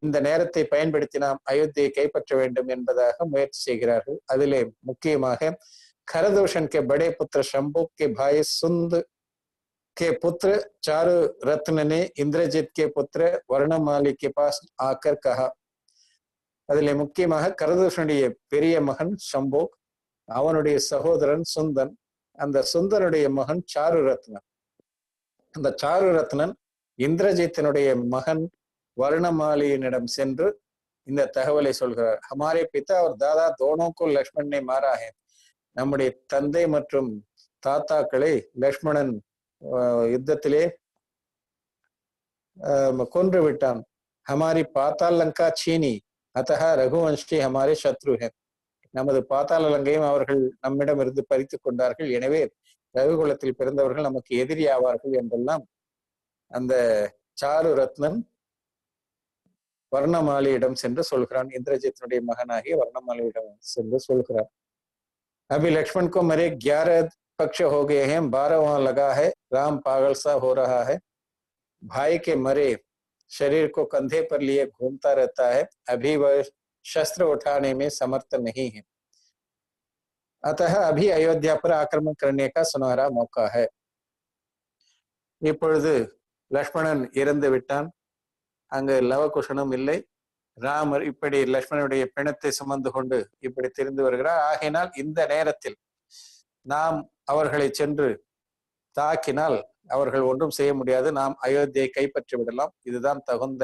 இந்த நேரத்தை பயன்படுத்தி நாம் அயோத்தியை கைப்பற்ற வேண்டும் என்பதாக முயற்சி செய்கிறார்கள். அதிலே முக்கியமாக खरदूषण के बड़े पुत्र शंभु के भाई सुंद के पुत्र चारु रत्न ने इंद्रजित के पुत्र वर्णमाली के पास आकर कहा. அதிலே முக்கியமாக கரதூஷனுடைய பெரிய மகன் சம்போக், அவனுடைய சகோதரன் சுந்தன், அந்த சுந்தனுடைய மகன் சாரு ரத்னன். அந்த சாரு ரத்னன் இந்திரஜித்தினுடைய மகன் वर्णमालिயினிடம் சென்று இந்த தகவலை சொல்கிறார். हमारे पिता और दादा दोनों को लक्ष्मण ने मारा है. நம்முடைய தந்தை மற்றும் தாத்தாக்களை லக்ஷ்மணன் யுத்தத்திலே கொன்று விட்டான். हमारी पाताल लंका छीनी अतः रघुवंशी हमारे शत्रु है. நமது பாத்தாள லங்கையும் அவர்கள் நம்மிடம் இருந்து பறித்து கொண்டார்கள், எனவே ரகுகுலத்தில் பிறந்தவர்கள் நமக்கு எதிரி ஆவார்கள் என்றெல்லாம் அந்த சாரு ரத்னன் वर्णमालिயிடம் சென்று சொல்கிறான். இந்திரஜித்தினுடைய மகனாகிய वर्णमालिயிடம் சென்று சொல்கிறார். अभी लक्ष्मण को मेरे 11 पक्ष हो गए हैं, 12 वहां लगा है, राम पागल सा हो रहा है, भाई के मरे शरीर को कंधे पर लिए घूमता रहता है, अभी वह शस्त्र उठाने में समर्थ नहीं है, अतः अभी अयोध्या पर आक्रमण करने का सुनहरा मौका है. இப்பொழுது லக்ஷ்மணன் இறந்து விட்டான், அங்கு லவகுஷனும் இல்லை. ராமர் இப்படி லக்ஷ்மணனுடைய பிணத்தை சுமந்து கொண்டு இப்படி திரிந்து வருகிறார். ஆகினால் இந்த நேரத்தில் நாம் அவர்களை சென்று தாக்கினால் அவர்கள் ஒன்றும் செய்ய முடியாது, நாம் அயோத்தியை கைப்பற்றி விடலாம், இதுதான் தகுந்த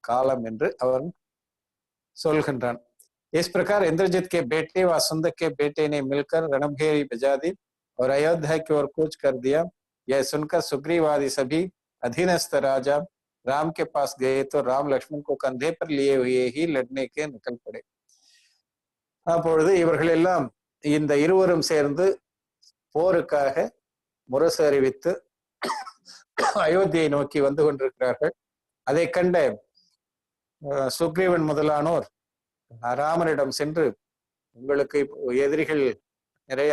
காலம் என்று அவன் சொல்கின்றான். इस प्रकार इंद्रजित के बेटे व सुंदर के बेटे ने मिलकर रणभेरी बजा दी और अयोध्या की ओर कूच कर दिया. यह सुनकर सुग्रीव आदि सभी अधीनस्थ राजा राम के पास गए तो राम लक्ष्मण को कंधे पर लिए हुए ही लड़ने के निकल पड़े. அப்பொழுது இவர்கள் எல்லாம் இந்த இருவரும் சேர்ந்து போருக்காக முரசு அறிவித்து அயோத்தியை நோக்கி வந்து கொண்டிருக்கிறார்கள். அதை கண்ட சுக்ரீவன் முதலானோர் ராமனிடம் சென்று, உங்களுக்கு எதிரிகள் நிறைய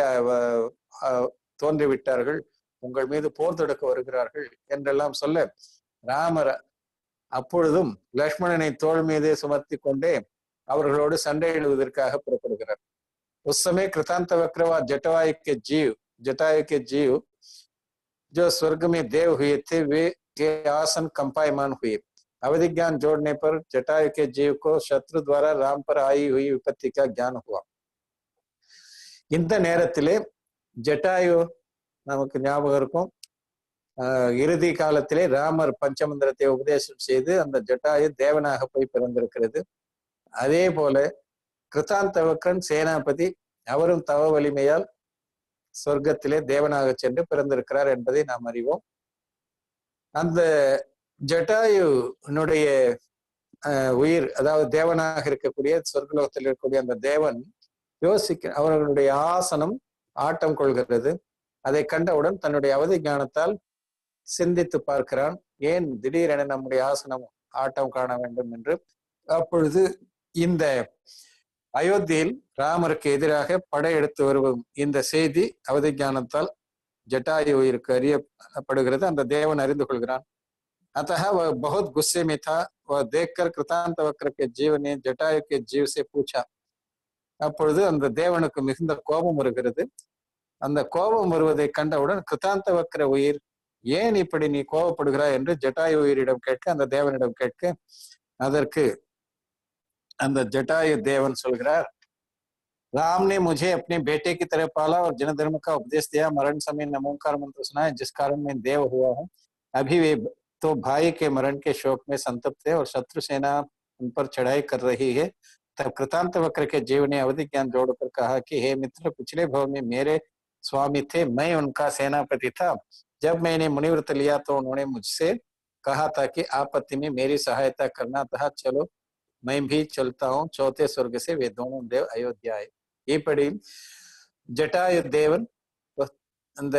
தோன்றிவிட்டார்கள், உங்கள் மீது போர் தொடுக்க வருகிறார்கள் என்றெல்லாம் சொல்ல, ராமர் அப்பொழுதும் லக்ஷ்மணனை தோள் மீது சுமத்தி கொண்டே அவர்களோடு சண்டையிடுவதற்காக புறப்படுகிறார். उस समय कृतांत वक्रवा जटायु के जीव जो स्वर्ग में देव हुए थे वे के आसन कंपायमान हुए. अवधि ज्ञान जोड़ने पर जटायु के जीव को शत्रु द्वारा राम पर आई हुई विपत्ति का ज्ञान हुआ. இந்த நேரத்திலே ஜட்டாயு நமக்கு ஞாபகம் இருக்கும், இறுதி காலத்திலே ராமர் பஞ்சமந்திரத்தை உபதேசம் செய்து அந்த ஜட்டாயு தேவனாக போய் பிறந்திருக்கிறது. அதே போல கிருத்தாந்தவக்கன் சேனாபதி அவரும் தவ வலிமையால் சொர்க்கத்திலே தேவனாக சென்று பிறந்திருக்கிறார் என்பதை நாம் அறிவோம். அந்த ஜட்டாயுனுடைய உயிர், அதாவது தேவனாக இருக்கக்கூடிய சொர்க்கலோகத்தில் இருக்கக்கூடிய அந்த தேவன் அவர்களுடைய ஆசனம் ஆட்டம் கொள்கிறது. அதை கண்டவுடன் தன்னுடைய அவதி ஞானத்தால் சிந்தித்து பார்க்கிறான், ஏன் திடீரென நம்முடைய ஆசனம் ஆட்டம் காண வேண்டும் என்று. அப்பொழுது இந்த அயோத்தியில் ராமருக்கு எதிராக படையெடுத்து வருவோம் இந்த செய்தி அவதி ஞானத்தால் ஜட்டாயுவிற்கு அறியப்படுகிறது. அந்த தேவன் அறிந்து கொள்கிறான். अतः वह बहुत गुस्से में था. वह देखकर कृतांतवक्र के जीव ने जटायु के जीव से पूछा. அப்பொழுது அந்த தேவனுக்கு மிகுந்த கோபம் வருகிறது. அந்த கோபம் வருவதை கண்டவுடன் கிருத்தாந்தவக்ர உயிர், ஏன் இப்படி நீ கோபப்படுகிறாய் என்று ஜட்டாயு உயிரிடம் கேட்க, அந்த தேவனிடம் கேட்க, அதற்கு அந்த ஜட்டாயு தேவன் சொல்கிறார், राम ने मुझे अपने बेटे की तरह पाला और जन धर्म का उपदेश दिया, मरण समय नमोकार मंत्र सुनाया, जिस कारण मैं देव हुआ हूँ. अभी वे तो भाई के मरण के शोक में संतप्त है और शत्रु सेना उन पर चढ़ाई कर रही है. तब कृतांतवक्र के जीव ने अवधि ज्ञान जोड़कर कहा कि हे मित्र, पिछले भव में मेरे स्वामी थे, मैं उनका सेनापति था. जब मैंने मुनिव्रत लिया तो उन्होंने मुझसे कहा था कि आपत्ति में मेरी सहायता करना, था चलो मैं भी चलता हूँ. चौथे स्वर्ग से वे दोनों देव अयोध्या आए. இப்படி ஜட்டாயு தேவன் அந்த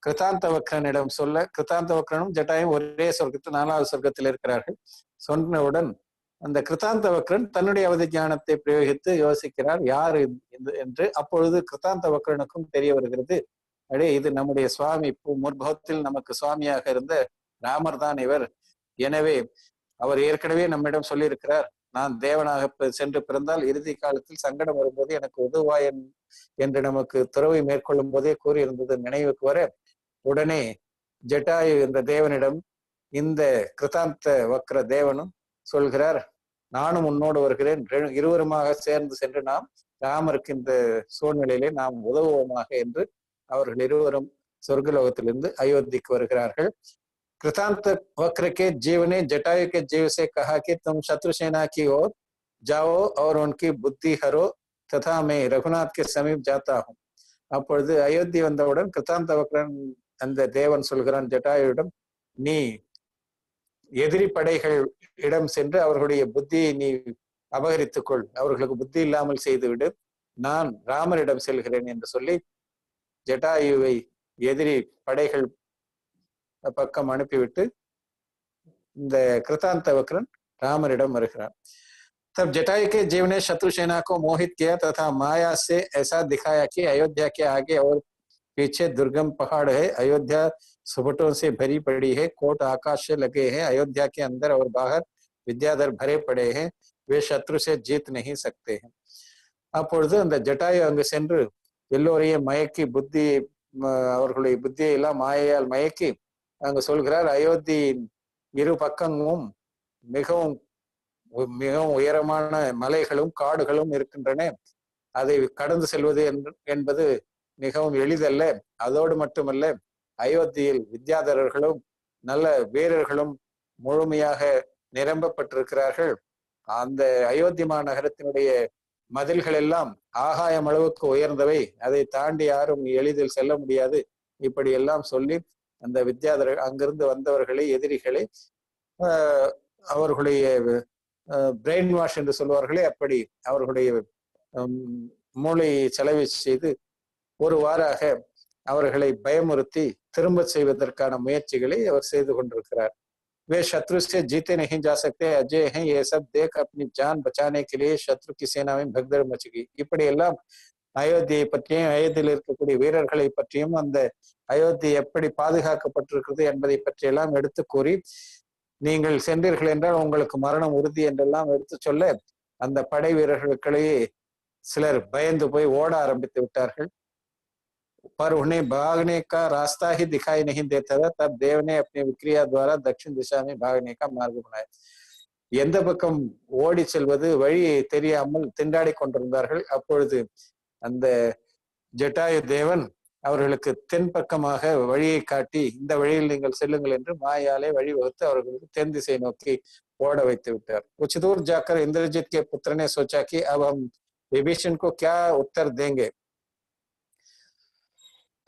கிருத்தாந்தவக்ரனிடம் சொல்ல, கிருத்தாந்தவக்ரனும் ஜட்டாயும் ஒரே சொர்க்கத்தில் 4வது சொர்க்கத்தில் இருக்கிறார்கள். சொன்னவுடன் அந்த கிருத்தாந்தவக்ரன் தன்னுடைய அவதி ஞானத்தை பிரயோகித்து யோசிக்கிறார் யார் என்று. அப்பொழுது கிருத்தாந்தவக்ரனுக்கும் தெரிய வருகிறது, அடே இது நம்முடைய சுவாமி, முற்பகத்தில் நமக்கு சுவாமியாக இருந்த ராமர் தான் இவர். எனவே அவர் ஏற்கனவே நம்மிடம் சொல்லியிருக்கிறார், நான் தேவனாக சென்று பிறந்தால் இறுதி காலத்தில் சங்கடம் வரும்போது எனக்கு உதவாய் என்று நமக்கு துறவை மேற்கொள்ளும் போதே கூறியிருந்தது நினைவுக்கு வர, உடனே ஜட்டாயு என்ற தேவனிடம் இந்த கிருதாந்த வக்ர தேவனும் சொல்கிறார், நானும் உன்னோடு வருகிறேன், இருவருமாக சேர்ந்து சென்று நாம் ராமருக்கு இந்த சூழ்நிலையிலே நாம் உதவுவோமாக என்று அவர்கள் இருவரும் சொர்க்கலோகத்திலிருந்து அயோத்திக்கு வருகிறார்கள். कृतांत वक्र के जीव ने जटायु के जीव से कहा कि तुम शत्रुसेना की ओर जाओ और उनकी बुद्धि हरो तथा मैं रघुनाथ के समीप जाता हूँ. அப்பொழுது அயோத்தி வந்தவுடன் கிருத்தாந்த வக்ரன் அந்த தேவன் சொல்கிறான் ஜட்டாயுவிடம், நீ எதிரி படைகள் இடம் சென்று அவர்களுடைய புத்தியை நீ அபகரித்துக்கொள், அவர்களுக்கு புத்தி இல்லாமல் செய்துவிடு, நான் ராமரிடம் செல்கிறேன் என்று சொல்லி ஜட்டாயுவை எதிரி படைகள் பக்கம் அனுப்பிவிட்டு இந்த கிருத்தாந்த वक्रन रामरिडम வருகிறார். तब जटायु के जीव ने शत्रु सेना को मोहित किया तथा माया से ऐसा दिखाया कि अयोध्या के आगे और पीछे दुर्गम पहाड़ है, अयोध्या सुबटों से भरी पड़ी है, कोट आकाश से लगे हैं, अयोध्या के अंदर और बाहर विद्याधर भरे पड़े हैं, वे शत्रु से जीत नहीं सकते हैं. அப்பொழுது அந்த ஜட்டாயு அங்கு சென்று எல்லோரையும் மயக்கி அவர்களுடைய புத்தியை எல்லாம் மாயையால் மயக்கி அங்கு சொல்கிறார், அயோத்தியின் இரு பக்கமும் மிகவும் மிகவும் உயரமான மலைகளும் காடுகளும் இருக்கின்றன, அதை கடந்து செல்வது என்பது மிகவும் எளிதல்ல, அதோடு மட்டுமல்ல அயோத்தியில் வித்யாதரர்களும் நல்ல வீரர்களும் முழுமையாக நிரம்பப்பட்டிருக்கிறார்கள், அந்த அயோத்தி மாநகரத்தினுடைய மதில்கள் எல்லாம் ஆகாயம் அளவுக்கு உயர்ந்தவை, அதை தாண்டி யாரும் எளிதில் செல்ல முடியாது, இப்படி எல்லாம் சொல்லி அந்த வித்யாதரர் அங்கிருந்து வந்தவர்களை எதிரிகளை அவர்களுடைய பிரெயின் வாஷ் என்று சொல்வார்களே அப்படி அவர்களுடைய மூளையை செலவு செய்து ஒரு வாராக அவர்களை பயமுறுத்தி திரும்ப செய்வதற்கான முயற்சிகளை அவர் செய்து கொண்டிருக்கிறார். वे शत्रु से जीते नहीं जा सकते, अजय हैं, ये सब देख अपनी जान बचाने के लिए शत्रु की सेना में भगदड़ मच गई. இப்படி எல்லாம் அயோத்தியை பற்றியும் அயோத்தியில் இருக்கக்கூடிய வீரர்களை பற்றியும் அந்த அயோத்தி எப்படி பாதுகாக்கப்பட்டிருக்கிறது என்பதை பற்றியெல்லாம் எடுத்து கூறி, நீங்கள் சென்றீர்கள் என்றால் உங்களுக்கு மரணம் உறுதி என்றெல்லாம் எடுத்து சொல்ல அந்த படை வீரர்களுக்களையே சிலர் பயந்து போய் ஓட ஆரம்பித்து விட்டார்கள். पर उन्हें भागने का रास्ता ही दिखाई नहीं देता था, तब देव ने अपनी विक्रिया द्वारा दक्षिण दिशा में भागने का मार्ग बनाया. எந்த பக்கம் ஓடி செல்வது வழி தெரியாமல் திண்டாடி கொண்டிருந்தார்கள். அப்பொழுது அந்த ஜட்டாயு தேவன் அவர்களுக்கு தென் பக்கமாக வழியை காட்டி, இந்த வழியில் நீங்கள் செல்லுங்கள் என்று மாயாலே வழிவகுத்து அவர்களுக்கு தென் திசை நோக்கி ஓட வைத்து விட்டார். कुछ दूर जाकर इंद्रजीत के पुत्र ने सोचा कि अब हम विभीषण को क्या उत्तर देंगे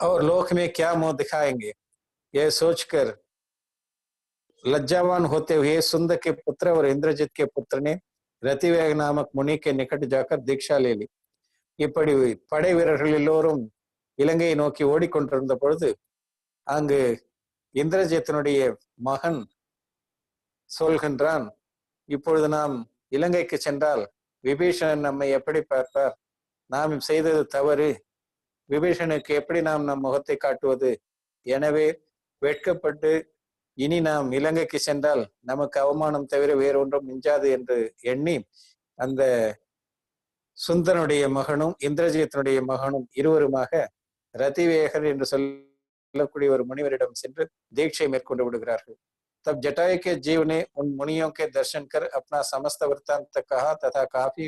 और लोक में क्या मुंह दिखाएंगे. यह सोचकर लज्जावान होते हुए सुंदर के पुत्र और इंद्रजीत के पुत्र ने रतिवेग नामक मुनि के निकट जाकर दीक्षा ले ली. இப்படி படை வீரர்கள் எல்லோரும் இலங்கையை நோக்கி ஓடிக்கொண்டிருந்த பொழுது அங்கு இந்திரஜித்தினுடைய மகன் சொல்கின்றான், இப்பொழுது நாம் இலங்கைக்கு சென்றால் விபீஷணன் நம்மை எப்படி பார்ப்பார், நாம் செய்தது தவறு, விபீஷனுக்கு எப்படி நாம் நம் முகத்தை காட்டுவது, எனவே வெட்கப்பட்டு இனி நாம் இலங்கைக்கு சென்றால் நமக்கு அவமானம் தவிர வேறொன்றும் மிஞ்சாது என்று எண்ணி அந்த சுந்தரனுடைய மகனும் இந்திரஜித்தினுடைய மகனும் இருவருமாக ரதிவேகர் என்று சொல்லக்கூடிய ஒரு முனிவரிடம் சென்று தீட்சை மேற்கொண்டு விடுகிறார்கள். तब जटायु के जीव ने उन मुनियों के दर्शन कर अपना समस्त वृत्तांत कहा तथा काफी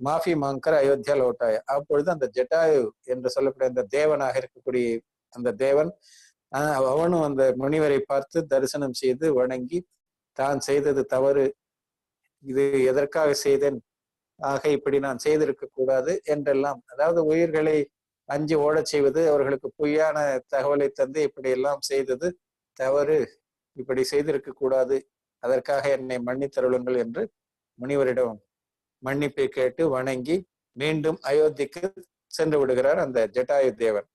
மாஃபி மாங்கர் அயோத்தியா லோட்டாய. அப்பொழுது அந்த ஜட்டாயு என்று சொல்லக்கூடிய அந்த தேவனாக இருக்கக்கூடிய அந்த தேவன் அவனும் அந்த முனிவரை பார்த்து தரிசனம் செய்து வணங்கி, தான் செய்தது தவறு, இது எதற்காக செய்தேன், ஆக இப்படி நான் செய்திருக்க கூடாது என்றெல்லாம், அதாவது உயிர்களை அஞ்சு ஓடச் செய்வது, அவர்களுக்கு பொய்யான தகவலை தந்து இப்படி எல்லாம் செய்தது தவறு, இப்படி செய்திருக்க கூடாது, அதற்காக என்னை மன்னித்தருளுங்கள் என்று முனிவரிடம் மன்னிப்பை கேட்டு வணங்கி மீண்டும் அயோத்திக்கு சென்று விடுகிறார் அந்த ஜட்டாயு தேவன்.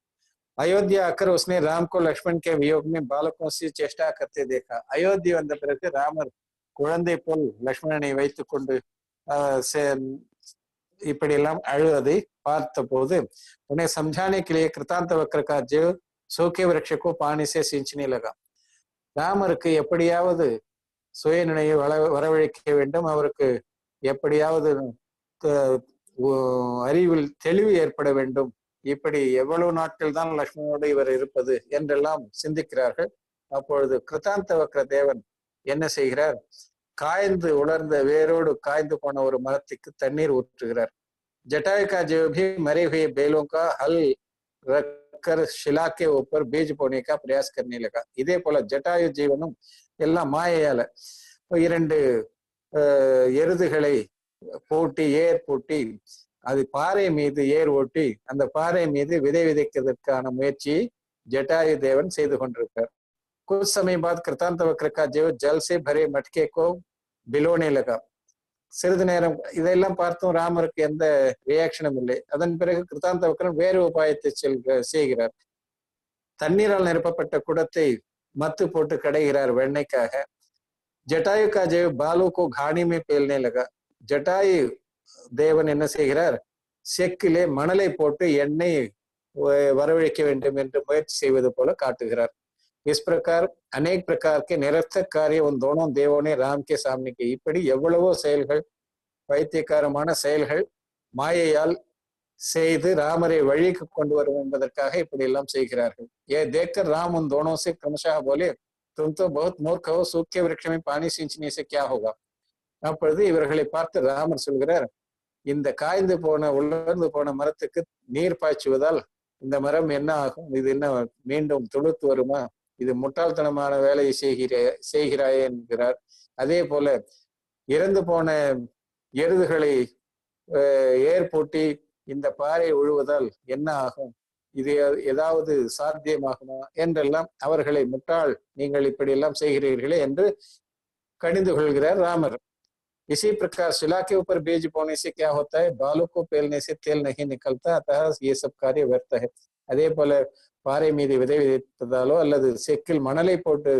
अयोध्या आकर उसने राम को लक्ष्मण के वियोग में बालकों से चेष्टा करते देखा. अयोध्या வந்த பிறகு ராமர் குழந்தை போல் லக்ஷ்மணனை வைத்துக் கொண்டு இப்படி எல்லாம் அழுவதை பார்த்த போது उन्हें समझाने के लिए कृतांत वक्र का जीव सूखे वृक्ष को पानी से सींचने लगा. ராமருக்கு எப்படியாவது சுயநினைவை வரவழைக்க வேண்டும், அவருக்கு எப்படியாவது அறிவில் தெளிவு ஏற்பட வேண்டும். இப்படி எவ்வளவு நாட்கள் தான் லக்ஷ்மணோடு இவர் இருப்பது என்றெல்லாம் சிந்திக்கிறார்கள். அப்பொழுது கிருத்தாந்த வக்ர தேவன் என்ன செய்கிறார்? காய்ந்து உலர்ந்த வேரோடு காய்ந்து போன ஒரு மரத்துக்கு தண்ணீர் ஊற்றுகிறார். जटायु का जो भी मरे हुए बेलों का हल रखकर शिला के ऊपर बीज बोने का प्रयास करने लगा. இதே போல ஜட்டாயு ஜீவனும் எல்லாம் மாயையால இரண்டு எருதுகளை பூட்டி ஏர் பூட்டி அது பாறை மீது ஏர் ஓட்டி அந்த பாறை மீது விதை விதைக்கிறதுக்கான முயற்சியை ஜட்டாயு தேவன் செய்து கொண்டிருக்கார். कुछ समय बाद कृतांत वक्र का जीव जल से भरे मटके को बिलोने लगा. சிறிது நேரம் இதெல்லாம் பார்த்தும் ராமருக்கு எந்த ரியாக்ஷனும் இல்லை. அதன் பிறகு கிருத்தாந்த வக்ரன் வேறு உபாயத்தை செய்கிறார். தண்ணீரால் நிரப்பப்பட்ட குடத்தை மத்து போட்டு கடைகிறார் வெண்ணெய்க்காக. ஜட்டாயு கா ஜெய் பாலு கோ காணி மே பேல்னே லகா. ஜட்டாயு தேவன் என்ன செய்கிறார்? செக்கிலே மணலை போட்டு எண்ணெய் வரவழைக்க வேண்டும் என்று முயற்சி செய்வது போல காட்டுகிறார். इस प्रकार अनेक प्रकार के निरर्थक कार्य उन दोनों देवों ने राम के सामने की. இப்படி எவ்வளவோ செயல்கள், பைத்தியக்காரமான செயல்கள் மாயையால் செய்து ராமரை வழிக்கு கொண்டு வரும் என்பதற்காக இப்படி எல்லாம் செய்கிறார்கள். ये देखकर राम उन दोनों से क्रमशः बोले, तुम तो बहुत मूर्ख हो, सूखे वृक्ष में पानी सींचने से क्या होगा. அப்பொழுது இவர்களை பார்த்து ராமர் சொல்கிறார், இந்த காய்ந்து போன உலர்ந்து போன மரத்துக்கு நீர் பாய்ச்சுவதால் இந்த மரம் என்ன ஆகும்? இது என்ன மீண்டும் துளுத்து வருமா? இது முட்டாள்தனமான வேலையை செய்கிறாயே என்கிறார். அதே போல இறந்து போன எருதுகளை ஏற்பூட்டி இந்த பாறை உழுவதால் என்ன ஆகும்? இது ஏதாவது சாத்தியமாகுமா என்றெல்லாம் அவர்களை முட்டாள், நீங்கள் இப்படி எல்லாம் செய்கிறீர்களே என்று கடிந்து கொள்கிறார் ராமர். इसी प्रकार शिला के ऊपर बीज बोने से क्या होता है? बालों को पेलने से तेल नहीं निकलता, अतः ये सब कार्य व्यर्थ है. அதே போல பாறை மீது விதை விதைப்பதாலோ அல்லது செக்கில் மணலை போட்டு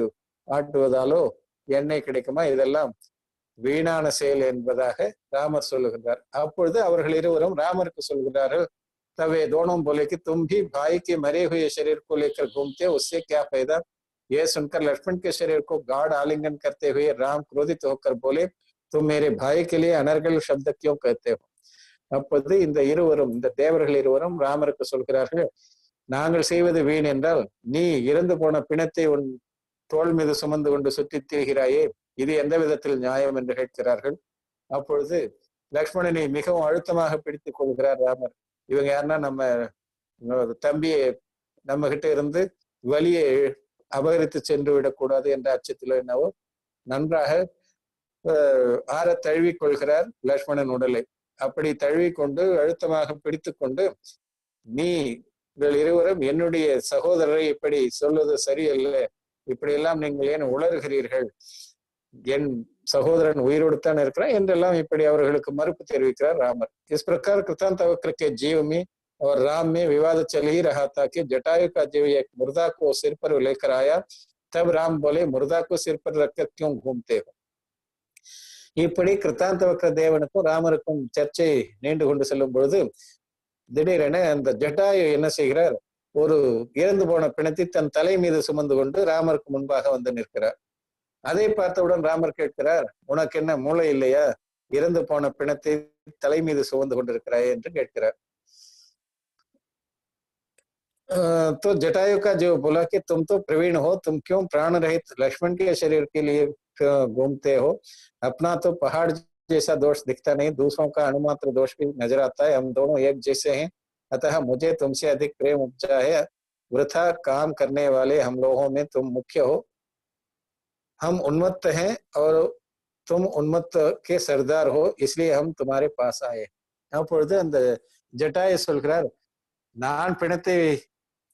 ஆட்டுவதாலோ எண்ணெய் கிடைக்குமா? இதெல்லாம் வீணான செயல் என்பதாக ராமர் சொல்லுகிறார். அப்பொழுது அவர்கள் இருவரும் ராமருக்கு சொல்கிறார்கள், तवे दोनों बोले कि तुम भी भाई के मरे हुए शरीर को लेकर घूमते हो, उससे क्या फायदा. यह सुनकर लक्ष्मण के शरीर को गाढ़ आलिंगन करते हुए राम क्रोधित होकर बोले, तुम मेरे भाई के लिए अनर्गल शब्द क्यों कहते हो. அப்போது இந்த இருவரும், இந்த தேவர்கள் இருவரும் ராமருக்கு சொல்கிறார்கள், நாங்கள் செய்வது வீண் என்றால் நீ இறந்து போன பிணத்தை உன் தோள் மீது சுமந்து கொண்டு சுற்றித் திரிகிறாயே, இது எந்த விதத்தில் நியாயம் என்று கேட்கிறார்கள். அப்பொழுது லக்ஷ்மணனை மிகவும் அழுத்தமாக பிடித்துக் கொள்கிறார் ராமர். இவங்க யாருன்னா நம்ம தம்பியை நம்ம கிட்ட இருந்து வலியை அபகரித்து சென்று விடக்கூடாது என்ற அச்சத்திலோ என்னவோ நன்றாக ஆற தழுவி கொள்கிறார் லக்ஷ்மணன் உடலை. அப்படி தழுவி கொண்டு அழுத்தமாக பிடித்து கொண்டு, நீங்கள் இருவரும் என்னுடைய சகோதரரை இப்படி சொல்வது சரியல்ல, இப்படியெல்லாம் நீங்கள் ஏன் உளறுகிறீர்கள், என் சகோதரன் உயிரோடுத்தான் இருக்கிறான் என்றெல்லாம் இப்படி அவர்களுக்கு மறுப்பு தெரிவிக்கிறார் ராமர். इस प्रकार कृतांत वक्र के जीव में और राम में विवाद चल ही रहा था कि जटायु का जीव एक मुर्दा को सिर पर लेकर आया. तब राम बोले, मुर्दा को सिर पर रखकर क्यों घूमते हो. இப்படி கிருத்தாந்த வக்ர தேவனுக்கும் ராமருக்கும் சர்ச்சை நீண்டு கொண்டு செல்லும் பொழுது திடீரென அந்த ஜட்டாயு என்ன செய்கிறார்? ஒரு இறந்து போன பிணத்தை தன் தலை மீது சுமந்து கொண்டு ராமருக்கு முன்பாக வந்து நிற்கிறார். அதை பார்த்தவுடன் ராமர் கேட்கிறார், உனக்கு என்ன மூளை இல்லையா? இறந்து போன பிணத்தை தலை மீது சுமந்து கொண்டிருக்கிறாய் என்று கேட்கிறார். तो जटायु का जो बोला कि तुम तो प्रवीण हो, तुम क्यों प्राण रहित लक्ष्मण के शरीर के लिए घूमते हो. अपना तो पहाड़ जैसा दोष दिखता नहीं, दूसरों का अणुमात्र दोष भी नजर आता है. हम दोनों एक जैसे हैं, अतः मुझे तुमसे अधिक प्रेम उपजा है. वृथा काम करने वाले हम लोगों में तुम मुख्य हो. हम उन्मत्त हैं और तुम उन्मत्त के सरदार हो, इसलिए हम तुम्हारे पास आए. அப்பொழுது அந்த ஜட்டாயு சொல்கிறார், நான் பிணத்தை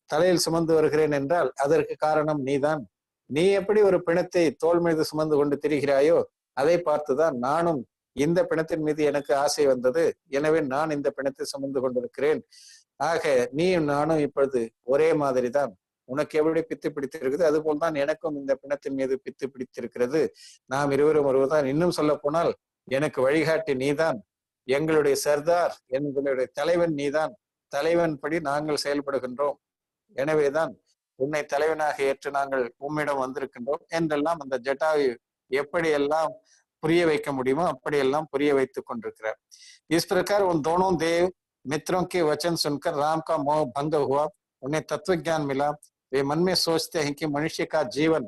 தலையில் சுமந்து வருகிறேன் என்றால் அதற்கு காரணம் நீதான். நீ எப்படி ஒரு பிணத்தை தோள் மீது சுமந்து கொண்டு திரிகிறாயோ அதை பார்த்துதான் நானும் இந்த பிணத்தின் மீது எனக்கு ஆசை வந்தது. எனவே நான் இந்த பிணத்தை சுமந்து கொண்டிருக்கிறேன். ஆக நீயும் நானும் இப்பொழுது ஒரே மாதிரி தான். உனக்கு எப்படி பித்து பிடித்திருக்குது அதுபோல் தான் எனக்கும் இந்த பிணத்தின் மீது பித்து பிடித்திருக்கிறது. நாம் இருவரும் ஒருவர்தான். இன்னும் சொல்ல போனால் எனக்கு வழிகாட்டி நீதான், எங்களுடைய சர்தார், எங்களுடைய தலைவன் நீதான். தலைவன் படி நாங்கள் செயல்படுகின்றோம். எனவேதான் உன்னை தலைவனாக ஏற்று நாங்கள் உம்மிடம் வந்திருக்கின்றோம் என்றெல்லாம் அந்த ஜட்டாயு எப்படியெல்லாம் पुरिय வைக்க முடியுமோ அப்படியெல்லாம் पुरिय வைத்துக் கொண்டிருக்கிறார். इस प्रकार उन दोनों देव मित्रों के वचन सुनकर राम का मोह भंग हुआ, उन्हें तत्व ज्ञान मिला। वे मन में सोचते हैं कि मनुष्य का जीवन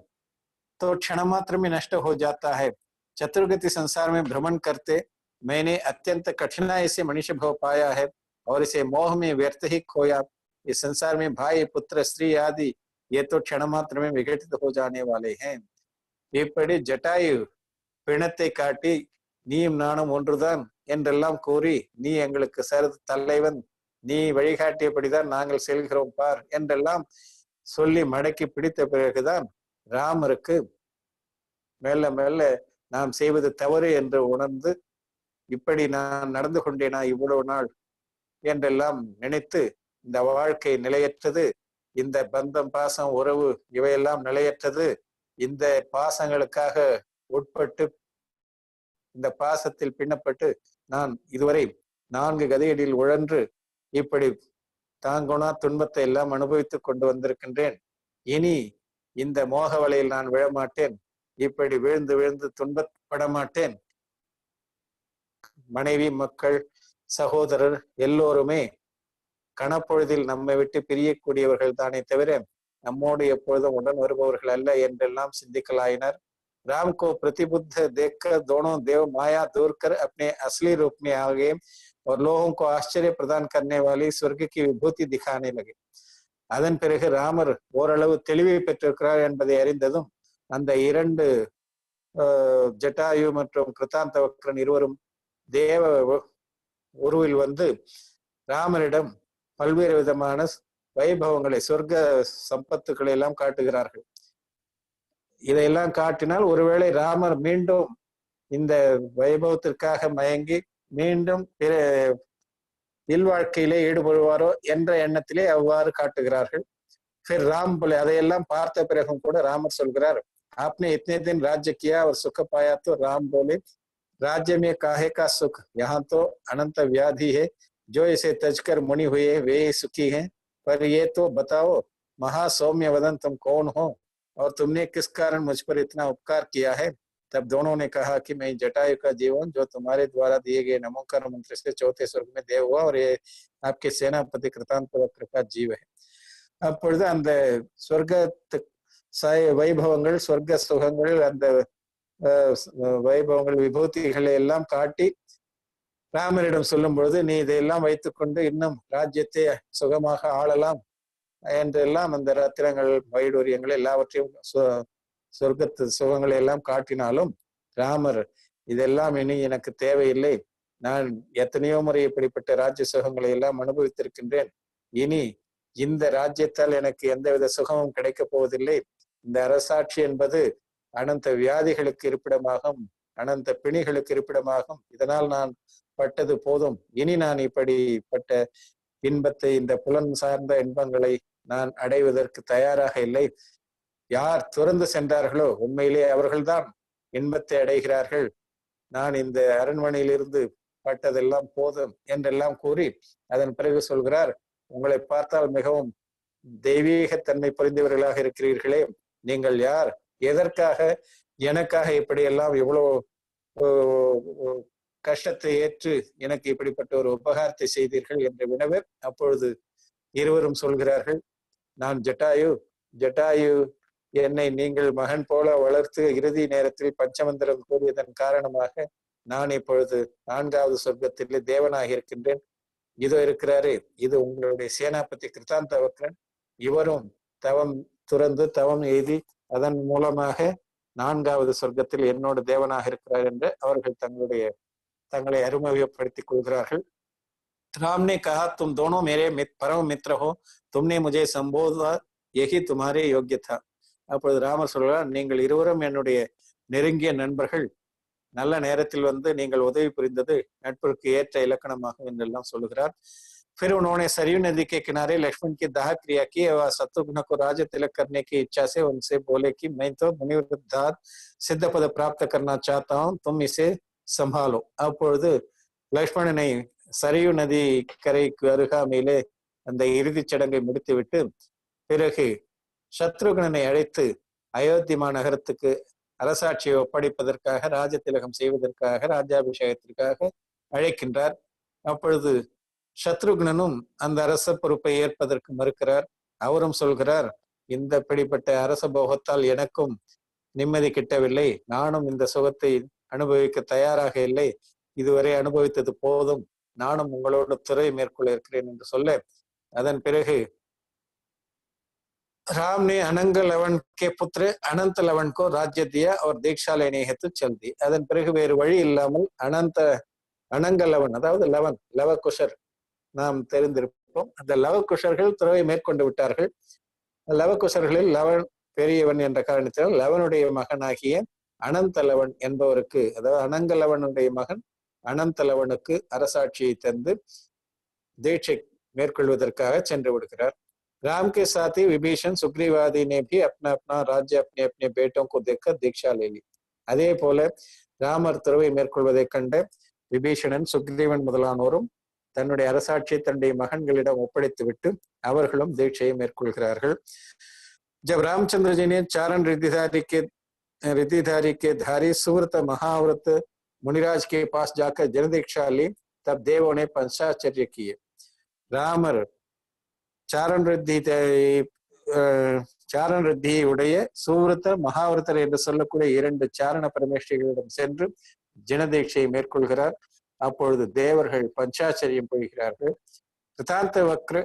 तो क्षण मात्र में नष्ट हो जाता है। चतुर्गति संसार में भ्रमण करते मैंने अत्यंत कठिनाई से मनुष्य भव पाया है और इसे मोह में व्यर्थ ही खोया। इस संसार में भाई पुत्र स्त्री आदि ये तो क्षण मात्र में विघटित हो जाने वाले हैं। இப்படி ஜட்டாயு பிணத்தை காட்டி நீயும் நானும் ஒன்றுதான் என்றெல்லாம் கூறி, நீ எங்களுக்கு தலைவன், நீ வழிகாட்டியபடிதான் நாங்கள் செல்கிறோம் பார் என்றெல்லாம் சொல்லி மடக்கி பிடித்த பிறகுதான் ராமருக்கு மெல்ல மெல்ல நாம் செய்வது தவறு என்று உணர்ந்து, இப்படி நான் நடந்து கொண்டேனா இவ்வளவு நாள் என்றெல்லாம் நினைத்து, இந்த வாழ்க்கை நிலையற்றது, இந்த பந்தம் பாசம் உறவு இவையெல்லாம் நிலையற்றது, இந்த பாசங்களுக்காக உட்பட்டு இந்த பாசத்தில் பின்னப்பட்டு நான் இதுவரை 4 கதைகளில் உழன்று இப்படி தாங்கோனா துன்பத்தை எல்லாம் அனுபவித்துக் கொண்டு வந்திருக்கின்றேன். இனி இந்த மோக வலையில் நான் விழமாட்டேன், இப்படி விழுந்து விழுந்து துன்பப்பட மாட்டேன். மனைவி மக்கள் சகோதரர் எல்லோருமே கணப்பொழுதில் நம்மை விட்டு பிரியக்கூடியவர்கள் தானே தவிர நம்மோடு எப்பொழுதும் उड़न வருபவர்கள் அல்ல என்றெல்லாம் சிந்திக்கலாயினர். राम को प्रतिबुद्ध देखकर दोनों देव माया दूर कर अपने असली रूप में आ गए और लोगों को आश्चर्य प्रदान करने वाली स्वर्ग की विभूति दिखाने लगे. அதன் பிறகு ராமர் ஓரளவு தெளிவை பெற்றிருக்கிறார் என்பதை அறிந்ததும் அந்த 2 ஜட்டாயு மற்றும் கிருத்தாந்தவக்ரன் இருவரும் தேவ உருவில் வந்து ராமரிடம் பல்வேறு விதமான வைபவங்களை, சொர்க்க சம்பத்துக்களை எல்லாம் காட்டுகிறார்கள். இதையெல்லாம் காட்டினால் ஒருவேளை ராமர் மீண்டும் இந்த வைபவத்திற்காக மயங்கி மீண்டும் பிற இல்வாழ்க்கையிலே ஈடுபடுவாரோ என்ற எண்ணத்திலே அவ்வாறு காட்டுகிறார்கள். फिर राम बोले, அதையெல்லாம் பார்த்த பிறகும் கூட ராமர் சொல்கிறார், आपने इतने दिन राज्य किया और सुख पाया तो राम बोले, राज्य में काहे का सुख, यहाँ तो अनंत व्याधि है, जो इसे तजकर मुनि हुए वे सुखी हैं, पर ये तो बताओ महासौम्य वदन तुम कौन हो और तुमने किस कारण मुझ पर इतना उपकार किया है। तब दोनों ने कहा कि मैं जटायु का जीवन जो तुम्हारे द्वारा दिए गए नमोकार मंत्र से 4थे स्वर्ग में देव हुआ और ये आपके सेनापति कृतांतवक्र का जीव है. அப்பொழுது அந்த சொர்க்க வைபவங்கள், சொர்க்க சுகங்கள், அந்த வைபவங்கள் விபூதிகளை எல்லாம் காட்டி ராமரிடம் சொல்லும் பொழுது, நீ இதையெல்லாம் வைத்துக்கொண்டு இன்னும் ராஜ்யத்தை சுகமாக ஆளலாம் என்றெல்லாம் அந்த ரத்தினங்கள் வைடூரியங்கள் எல்லாவற்றையும் சொர்க்கத்து சுகங்களை எல்லாம் காட்டினாலும் ராமர் இதெல்லாம் இனி எனக்கு தேவையில்லை, நான் எத்தனையோ முறை இப்படிப்பட்ட ராஜ்ய சுகங்களை எல்லாம் அனுபவித்திருக்கின்றேன், இனி இந்த ராஜ்யத்தால் எனக்கு எந்தவித சுகமும் கிடைக்கப் போவதில்லை, இந்த அரசாட்சி என்பது அனந்த வியாதிகளுக்கு இருப்பிடமாகும், அனந்த பிணிகளுக்கு இருப்பிடமாகும், இதனால் நான் பட்டது போதும், இனி நான் இப்படிப்பட்ட இன்பத்தை, இந்த புலன் சார்ந்த இன்பங்களை நான் அடைவதற்கு தயாராக இல்லை. யார் துறந்து சென்றார்களோ உண்மையிலே அவர்கள்தான் இன்பத்தை அடைகிறார்கள், நான் இந்த அரண்மனையிலிருந்து பட்டதெல்லாம் போதும் என்றெல்லாம் கூறி அதன் பிறகு சொல்கிறார், உங்களை பார்த்தால் மிகவும் தெய்வீகத்தன்மை புரிந்தவர்களாக இருக்கிறீர்களே, நீங்கள் யார், எதற்காக எனக்காக இப்படியெல்லாம் இவ்வளவு கஷ்டத்தை ஏற்று எனக்கு இப்படிப்பட்ட ஒரு உபகாரத்தை செய்தீர்கள் என்று வினவ, அப்பொழுது இருவரும் சொல்கிறார்கள், நான் ஜட்டாயு, ஜட்டாயு என்னை நீங்கள் மகன் போல வளர்த்து இறுதி நேரத்தில் பஞ்சமந்திரம் கூறியதன் காரணமாக நான் இப்பொழுது 4வது சொர்க்கத்திலே தேவனாக இருக்கின்றேன். இதோ இருக்கிறாரு, இது உங்களுடைய சேனாபதி கிருத்தாந்தவக்ரன், இவரும் தவம் துறந்து தவம் எய்தி அதன் மூலமாக 4வது சொர்க்கத்தில் என்னோட தேவனாக இருக்கிறார் என்று அவர்கள் தங்களை அறிமுகப்படுத்திக் கொள்கிறார்கள். राम ने कहा, तुम दोनों मेरे परम मित्र हो, तुमने मुझे संबोधा, यही तुम्हारे योग्य था. அப்பொழுது ராமர் சொல்கிறார், நீங்கள் இருவரும் என்னுடைய நெருங்கிய நண்பர்கள், நல்ல நேரத்தில் வந்து நீங்கள் உதவி புரிந்தது நட்புக்கு ஏற்ற இலக்கணமாகும் என்றெல்லாம் சொல்லுகிறார். फिर उन्होंने सरयू नदी के किनारे लक्ष्मण की दाह क्रिया की और शत्रुघ्न को राज तिलक करने की इच्छा से उनसे बोले कि मैं तो मुनिवृद्धात सिद्ध पद प्राप्त करना चाहता हूँ, तुम इसे संभालो. அப்பொழுது லக்ஷ்மணனை சரியு நதி கரைக்கு அருகாமையிலே அந்த இறுதிச் சடங்கை முடித்துவிட்டு பிறகு சத்ருகனனை அழைத்து அயோத்தி மாநகரத்துக்கு அரசாட்சியை ஒப்படைப்பதற்காக, ராஜதிலகம் செய்வதற்காக, ராஜாபிஷேகத்திற்காக அழைக்கின்றார். அப்பொழுது சத்ருக்னனும் அந்த அரச பொறுப்பை ஏற்பதற்கு மறுக்கிறார். அவரும் சொல்கிறார், இந்த பிடிப்பட்ட அரச போகத்தால் எனக்கும் நிம்மதி கிட்டவில்லை, நானும் இந்த சுகத்தை அனுபவிக்க தயாராக இல்லை, இதுவரை அனுபவித்தது போதும், நானும் உங்களோட துறை மேற்கொள்ள இருக்கிறேன் என்று சொல்ல, அதன் பிறகு राम ने अनंग लवन के पुत्र अनंत लवन को राज्य दिया और दीक्षा लेने हेतु चल दी. அதன் பிறகு வேறு வழி இல்லாமல் அனங்க லவன், அதாவது லவன், லவகுஷர் நாம் தெரிந்திருப்போம். அந்த லவகுஷர்கள் துறவை மேற்கொண்டு விட்டார்கள். லவகுஷர்களில் லவன் பெரியவன் என்ற காரணத்தினால் லவனுடைய மகனாகிய அனந்தலவன் என்பவருக்கு, அதாவது அனங்கலவனுடைய மகன் அனந்தலவனுக்கு அரசாட்சியை தந்து தீட்சை மேற்கொள்வதற்காக சென்று விடுகிறார். राम के साथ ही विभीषण सुग्रीव आदि ने भी अपना अपना राज्य अपने अपने बेटों को देखकर दीक्षा ले ली. அதே போல ராமர் துறவை மேற்கொள்வதை கண்ட விபீஷணன், சுக்ரீவன் முதலானோரும் தன்னுடைய அரசாட்சியை தன்னுடைய மகன்களிடம் ஒப்படைத்து விட்டு அவர்களும் दीक्षाயை மேற்கொள்கிறார்கள். जब रामचंद्र जी ने चारण रिद्धिधारी के धारी सुव्रत महाव्रत मुनिराज के पास जाकर जन दीक्षा ली, तब देवों ने पंचाचर्य किए. रामर சாரண் ரித்தியுடைய சூவிரத்தர் மகாவிரத்தர் என்று சொல்லக்கூடிய 2 சாரண பரமேஸ்வரிகளிடம் சென்று ஜனதீட்சையை மேற்கொள்கிறார். அப்பொழுது தேவர்கள் பஞ்சாச்சரியம் போகிறார்கள். கிருதாந்த வக்ர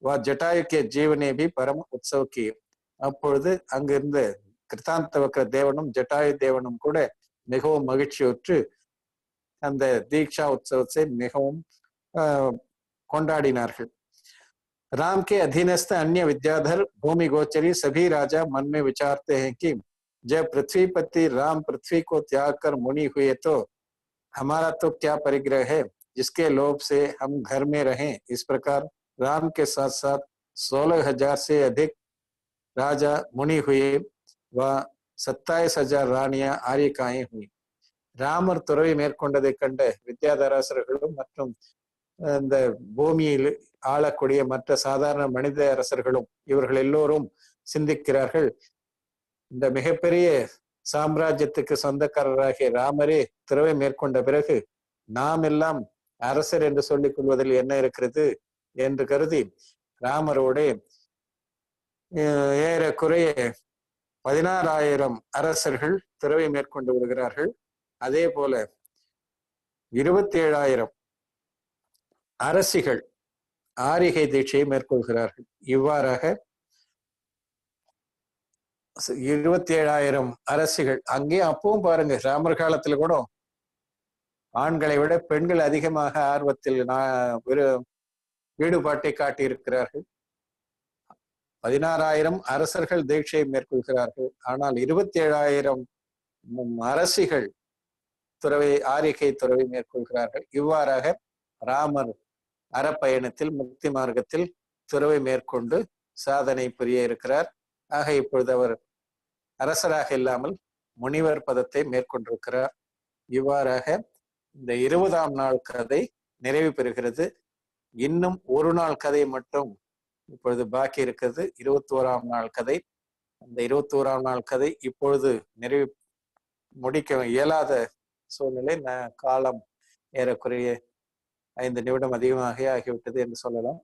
வா ஜட்டாயுக்கிய ஜீவனேபி பரம உற்சவக்கிய. அப்பொழுது அங்கிருந்த கிருதாந்த வக்ர தேவனும் ஜட்டாயு தேவனும் கூட மிகவும் மகிழ்ச்சியுற்று அந்த தீட்சா உற்சவத்தை மிகவும் கொண்டாடினார்கள். राम के अधीनस्थ अन्य विद्याधर भूमि गोचरी सभी राजा मन में विचारते हैं कि जब पृथ्वीपति राम पृथ्वी को त्याग कर मुनि हुए तो हमारा तो क्या परिग्रह है, जिसके लोभ से हम घर में रहें. इस प्रकार राम के साथ साथ 16,000 से अधिक राजा मुनि हुए व 27,000 ராணியா ஆரியக்காயும் हुई. ராமர் துறவை மேற்கொண்டதை கண்ட வித்யாதராசர்களும் மற்றும் இந்த பூமியில் ஆளக்கூடிய மற்ற சாதாரண மனித அரசர்களும் இவர்கள் எல்லோரும் சிந்திக்கிறார்கள், இந்த மிகப்பெரிய சாம்ராஜ்யத்துக்கு சொந்தக்காரராகிய ராமரே துறவை மேற்கொண்ட பிறகு நாம் எல்லாம் அரசர் என்று சொல்லிக் கொள்வதில் என்ன இருக்கிறது என்று கருதி ராமரோட ஏறக்குறைய 16,000 அரசர்கள் துறவை மேற்கொண்டு விடுகிறார்கள். அதே போல 27,000 அரசிகள் ஆரிகை தீட்சையை மேற்கொள்கிறார்கள். இவ்வாறாக 27,000 அரசிகள். அங்கே அப்பவும் பாருங்க, ராமர் காலத்துல கூட ஆண்களை விட பெண்கள் அதிகமாக ஆர்வத்தில் ஈடுபாட்டை காட்டி இருக்கிறார்கள். 16,000 அரசர்கள் தீட்சையை மேற்கொள்கிறார்கள். ஆனால் 27,000 அரசிகள் ஆரிகை துறவை மேற்கொள்கிறார்கள். இவ்வாறாக ராமர் அறப்பயணத்தில் முக்தி மார்க்கத்தில் துறவை மேற்கொண்டு சாதனை புரிய இருக்கிறார். ஆக இப்பொழுது அவர் அரசராக இல்லாமல் முனிவர் பதத்தை மேற்கொண்டிருக்கிறார். இவ்வாறாக இந்த 20ஆம் நாள் கதை நிறைவு பெறுகிறது. இன்னும் ஒரு நாள் கதை மட்டும் இப்பொழுது பாக்கி இருக்கிறது, 21ஆம் நாள் கதை. அந்த 21ஆம் நாள் கதை இப்பொழுது முடிக்க இயலாத சூழ்நிலை. காலம் ஏறக்குறைய 5 நிமிடம் அதிகமாக ஆகிவிட்டது என்று சொல்லலாம்.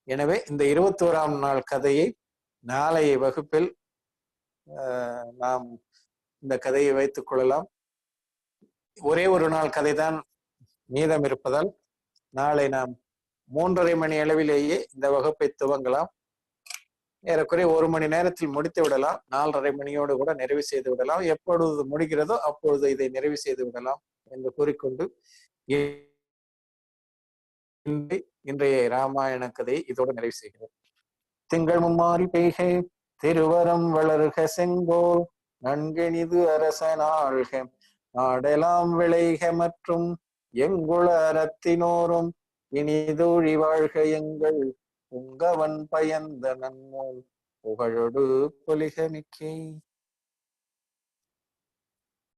எனவே இந்த 21ஆம் நாள் கதையை நாளைய வகுப்பில் நாம் இந்த கதையை வைத்துக் கொள்ளலாம். ஒரே ஒரு நாள் கதை தான் மீதம் இருப்பதால் நாளை நாம் 3:30 மணி அளவிலேயே இந்த வகுப்பை துவங்கலாம். ஏறக்குறைய 1 மணி நேரத்தில் முடித்து விடலாம். 4:30 மணியோடு கூட நிறைவு செய்து விடலாம். எப்பொழுது முடிகிறதோ அப்பொழுது இதை நிறைவு செய்து விடலாம் என்று கூறிக்கொண்டு இன்றைய ராமாயண கதை இதோடு நிறைவு செய்கிறேன். திங்கள் மும்மாறி பெய்கை திருவரம் வளர்க செங்கோல் நன்கெனிது அரசனாழ்க நாடெல்லாம் விளைக மற்றும் எங்குள அறத்தினோரும் இனிதூழி வாழ்க எங்கள் உங்கவன் பயந்த நன்னூல் புகழொடு பொலிகமிக்கே.